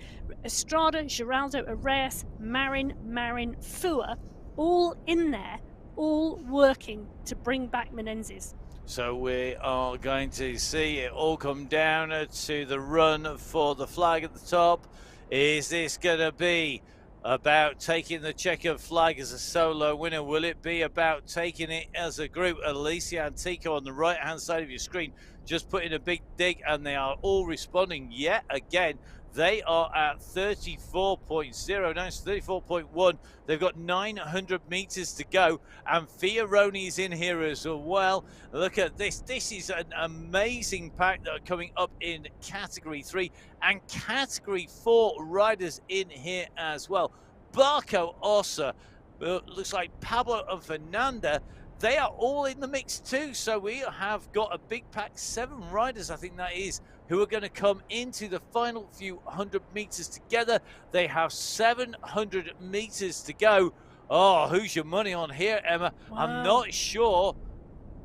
Estrada, Geraldo Arrayas, Marin Fua, all in there, all working to bring back Menendez. So we are going to see it all come down to the run for the flag at the top. Is this going to be about taking the checkered flag as a solo winner? Will it be about taking it as a group? Alicia and Tico on the right-hand side of your screen just put in a big dig, and they are all responding yet again. They are at 34.0, now it's 34.1. They've got 900 meters to go, and Fioroni is in here as well. Look at this. This is an amazing pack that are coming up in Category 3 and Category 4 riders in here as well. Barco Ossa, looks like Pablo and Fernanda, they are all in the mix too. So we have got a big pack, 7 riders, I think that is, who are going to come into the final few 100 meters together. They have 700 meters to go. Oh, who's your money on here, Emma? Wow. I'm not sure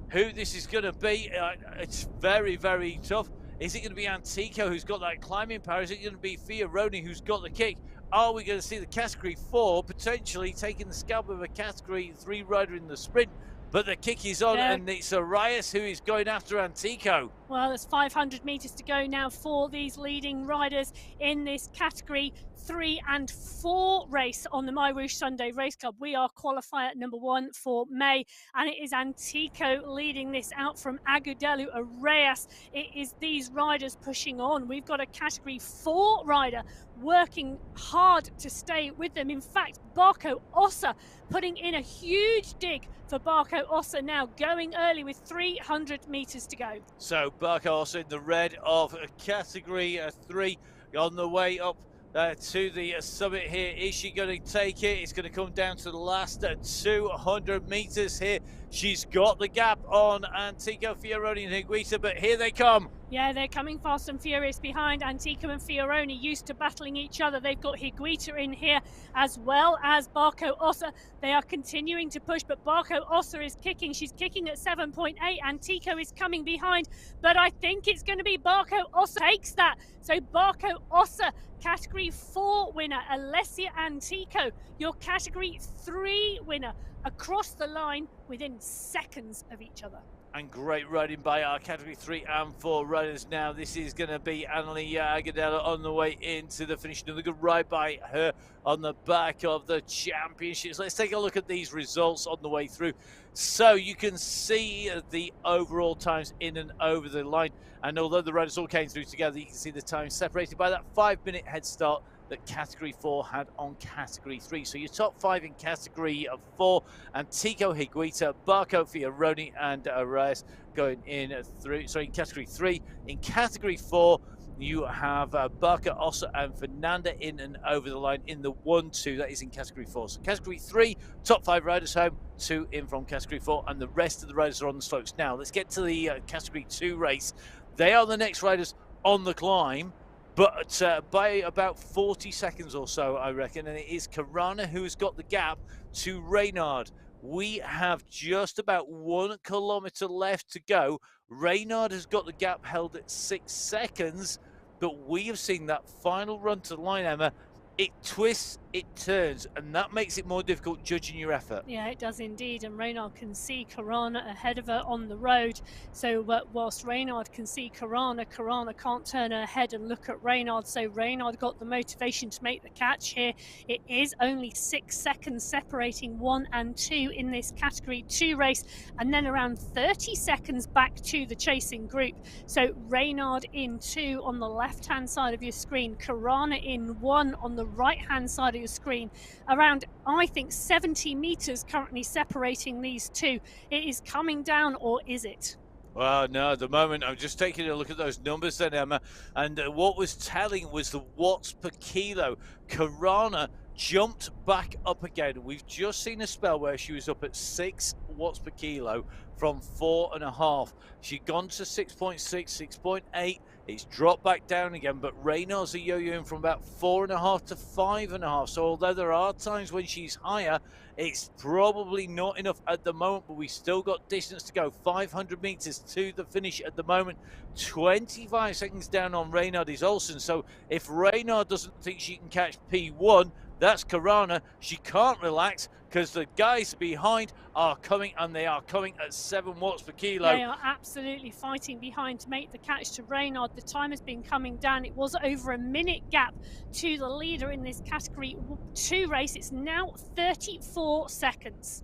who this is going to be. It's very, very tough. Is it going to be Antico, who's got that climbing power? Is it going to be Fioroni, who's got the kick? Are we going to see the Category 4 potentially taking the scalp of a Category 3 rider in the sprint? But the kick is on, and it's Arias who is going after Antico. Well, there's 500 metres to go now for these leading riders in this Category 3 and 4 race on the MyWhoosh Sunday Race Club. We are qualifier number 1 for May, and it is Antico leading this out from Agudelo Arrayas. It is these riders pushing on. We've got a Category 4 rider working hard to stay with them. In fact, Barco Ossa putting in a huge dig for Barco Ossa now, going early with 300 metres to go. So Barco Ossa in the red of Category 3 on the way up to the summit here. Is she going to take it? It's going to come down to the last 200 meters here. She's got the gap on Antico, Fioroni and Higuita, but here they come. Yeah, they're coming fast and furious behind. Antico and Fioroni used to battling each other. They've got Higuita in here as well as Barco Ossa. They are continuing to push, but Barco Ossa is kicking. She's kicking at 7.8. Antico is coming behind, but I think it's going to be Barco Ossa takes that. So Barco Ossa, Category 4 winner. Alessia Antico, your Category 3 winner, across the line within seconds of each other. And great riding by our Category 3 and 4 riders now. This is going to be Analia Agudelo on the way into the finish. Another good ride by her on the back of the championships. Let's take a look at these results on the way through. So you can see the overall times in and over the line. And although the riders all came through together, you can see the time separated by that 5-minute head start that Category 4 had on Category 3. So your top 5 in Category 4, Antico, Higuita, Barco, Fioroni and Arias going in through. Sorry, in Category 3. In Category 4, you have Barca, Ossa and Fernanda in and over the line in the 1-2. That is in Category 4. So Category 3, top 5 riders home, 2 in from Category 4, and the rest of the riders are on the slopes. Now, let's get to the Category 2 race. They are the next riders on the climb, but by about 40 seconds or so, I reckon, and it is Carana who's got the gap to Reynard. We have just about 1 kilometre left to go. Reynard has got the gap held at 6 seconds, but we have seen that final run to the line, Emma, it twists, it turns, and that makes it more difficult judging your effort. Yeah, it does indeed. And Reynard can see Karana ahead of her on the road. So whilst Reynard can see Karana can't turn her head and look at Reynard. So Reynard got the motivation to make the catch here. It is only 6 seconds separating 1 and 2 in this Category 2 race, and then around 30 seconds back to the chasing group. So Reynard in 2 on the left-hand side of your screen, Karana in 1 on the right-hand side of your screen. Around, I think, 70 meters currently separating these two. It is coming down, or is it? Well, no, at the moment, I'm just taking a look at those numbers then, Emma, and what was telling was the watts per kilo. Karana jumped back up again. We've just seen a spell where she was up at 6 watts per kilo from 4.5. She'd gone to 6.6, 6.8. It's dropped back down again, but Reynard's a yo-yoing from about 4.5 to 5.5. So although there are times when she's higher, it's probably not enough at the moment, but we still got distance to go. 500 meters to the finish at the moment. 25 seconds down on Reynard is Olsen. So if Reynard doesn't think she can catch P1, that's Karana. She can't relax because the guys behind are coming, and they are coming at 7 watts per kilo. They are absolutely fighting behind to make the catch to Reynard. The time has been coming down. It was over a minute gap to the leader in this Category 2 race. It's now 34 seconds.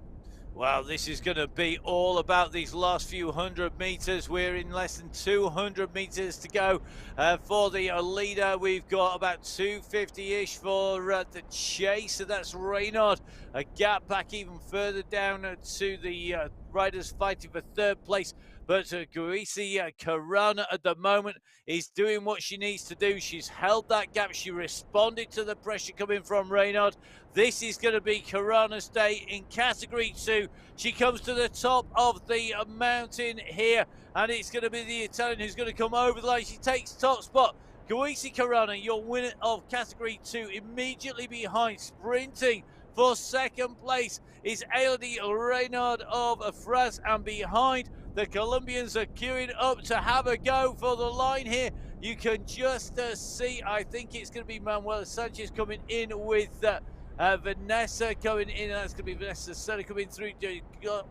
Well, this is going to be all about these last few hundred meters. We're in less than 200 meters to go for the leader. We've got about 250-ish for the chase. So that's Reynard. A gap back even further down to the riders fighting for third place. But Guisi Karana at the moment is doing what she needs to do. She's held that gap. She responded to the pressure coming from Reynard. This is going to be Karana's day in Category 2. She comes to the top of the mountain here, and it's going to be the Italian who's going to come over the line. She takes top spot. Guisi Karana, your winner of Category 2, immediately behind, sprinting for second place is Elodie Reynard of France, and behind the Colombians are queuing up to have a go for the line here. You can just see, I think it's going to be Manuela Sanchez coming in with Vanessa coming in. That's going to be Vanessa Serna coming through. Gadella,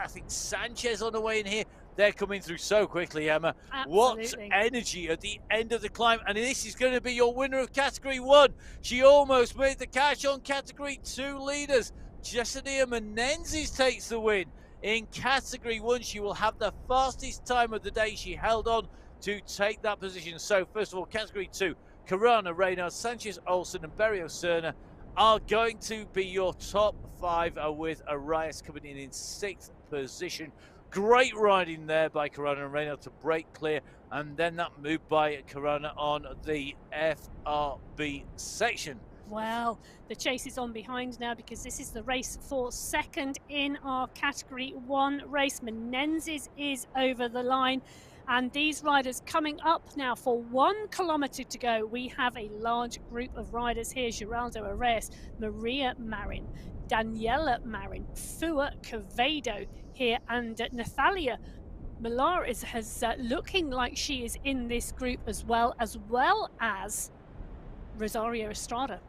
I think Sanchez on the way in here. They're coming through so quickly, Emma. Absolutely. What energy at the end of the climb. And this is going to be your winner of Category 1. She almost made the catch on Category 2 leaders. Jessica Menendez takes the win. In Category 1, she will have the fastest time of the day. She held on to take that position. So, first of all, Category 2, Karana, Reynard, Sanchez, Olsen, and Berio Serna are going to be your top 5, with Arias coming in 6th position. Great riding there by Karana and Reynard to break clear, and then that move by Karana on the FRB section. Well, the chase is on behind now because this is the race for second in our Category 1 race. Menendez is over the line, and these riders coming up now for 1 kilometre to go. We have a large group of riders here. Geraldo Arias, Maria Marin, Daniela Marin, Fua Quevedo here, and Nathalia Malares has looking like she is in this group as well as Rosario Estrada.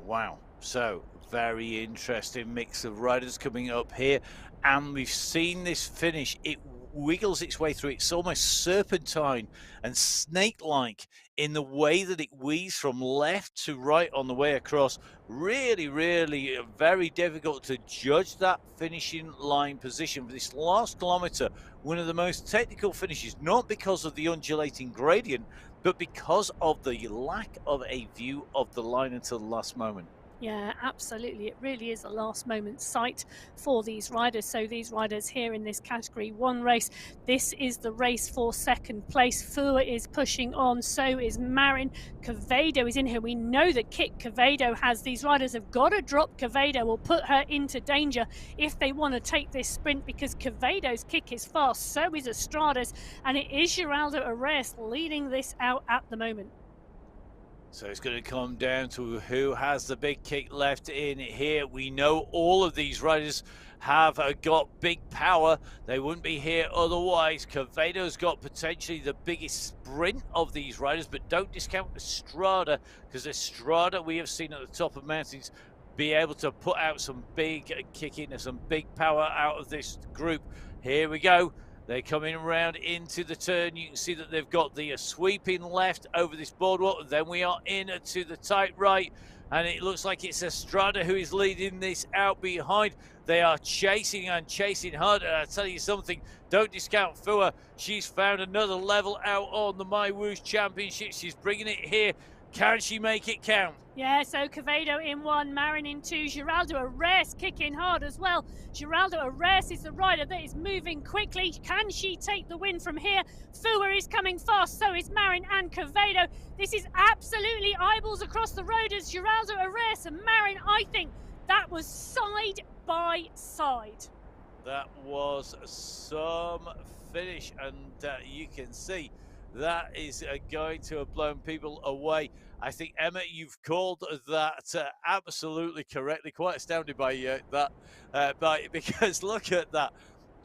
Wow, so very interesting mix of riders coming up here, and we've seen this finish. It wiggles its way through. It's almost serpentine and snake-like in the way that it weaves from left to right on the way across. Really, really very difficult to judge that finishing line position for this last kilometre. One of the most technical finishes, not because of the undulating gradient, but because of the lack of a view of the line until the last moment. Yeah, absolutely. It really is a last moment sight for these riders. So these riders here in this Category 1 race, this is the race for second place. Fua is pushing on, so is Marin. Quevedo is in here. We know that kick Quevedo has. These riders have got to drop Quevedo or put her into danger if they want to take this sprint, because Quevedo's kick is fast, so is Estrada's, and it is Geraldo Arias leading this out at the moment. So it's going to come down to who has the big kick left in here. We know all of these riders have got big power. They wouldn't be here otherwise. Quevedo's got potentially the biggest sprint of these riders, but don't discount Estrada, because Estrada we have seen at the top of mountains be able to put out some big kicking and some big power out of this group. Here we go. They're coming around into the turn. You can see that they've got the sweeping left over this boardwalk. Then we are in to the tight right. And it looks like it's Estrada who is leading this out behind. They are chasing and chasing hard. And I tell you something, don't discount Fua. She's found another level out on the MyWhoosh Championship. She's bringing it here. Can she make it count? Yeah, so Quevedo in one, Marin in two, Giraldo Arres kicking hard as well. Giraldo Arres is the rider that is moving quickly. Can she take the win from here? Fua is coming fast, so is Marin and Quevedo. This is absolutely eyeballs across the road as Giraldo Arres and Marin. I think that was side by side. That was some finish, and you can see that is going to have blown people away. I think, Emma, you've called that absolutely correctly. Quite astounded by that, because look at that.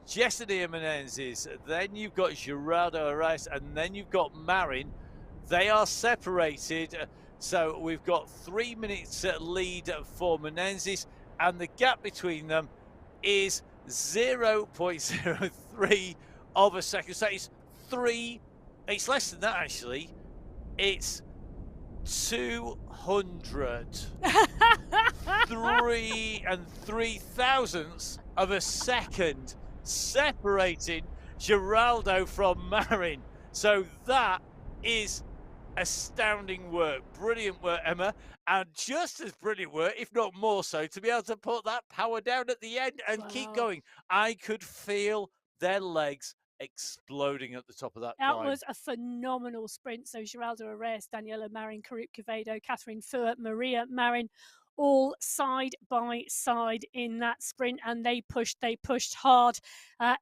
Jessica Menezes, then you've got Gerardo Arres, and then you've got Marin. They are separated. So we've got 3 minutes lead for Menezes, and the gap between them is 0.03 of a second. So it's less than that, actually. It's 200 3/3,000ths of a second separating Giraldo from Marin. So that is astounding work. Brilliant work, Emma. And just as brilliant work, if not more so, to be able to put that power down at the end and keep going. I could feel their legs exploding at the top of that climb. That was a phenomenal sprint. So Geraldo Arres, Daniela Marin, Karuk Quevedo, Catherine Fua, Maria Marin, all side by side in that sprint, and they pushed hard.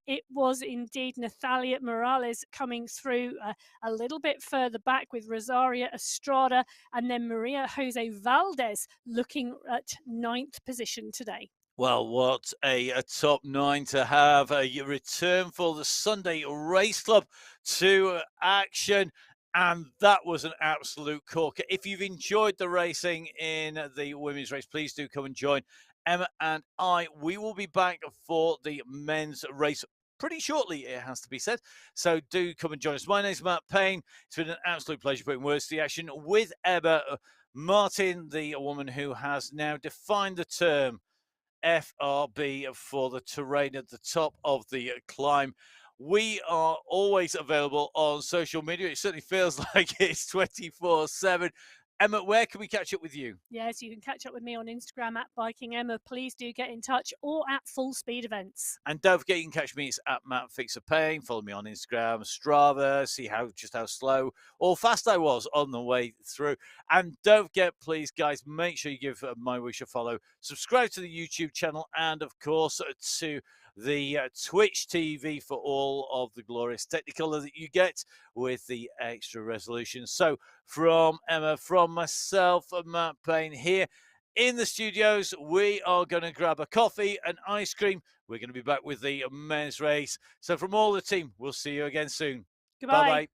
It was indeed Natalia Morales coming through a little bit further back with Rosaria Estrada, and then Maria Jose Valdez looking at 9th position today. Well, what a top 9 to have. A return for the Sunday Race Club to action. And that was an absolute corker. If you've enjoyed the racing in the women's race, please do come and join Emma and I. We will be back for the men's race pretty shortly, it has to be said. So do come and join us. My name's Matt Payne. It's been an absolute pleasure putting words to the action with Emma Martin, the woman who has now defined the term FRB for the terrain at the top of the climb. We are always available on social media. It certainly feels like it's 24/7. Emma, where can we catch up with you? Yes, you can catch up with me on Instagram at Biking Emma. Please do get in touch, or at Full Speed Events. And don't forget, you can catch me. It's at Matt Fixer Pain. Follow me on Instagram, Strava, see just how slow or fast I was on the way through. And don't forget, please, guys, make sure you give MyWhoosh a follow. Subscribe to the YouTube channel, and of course to the Twitch TV for all of the glorious Technicolor that you get with the extra resolution. So from Emma, from myself, Matt Payne here in the studios, we are going to grab a coffee and ice cream. We're going to be back with the men's race. So from all the team, we'll see you again soon. Goodbye. Bye-bye.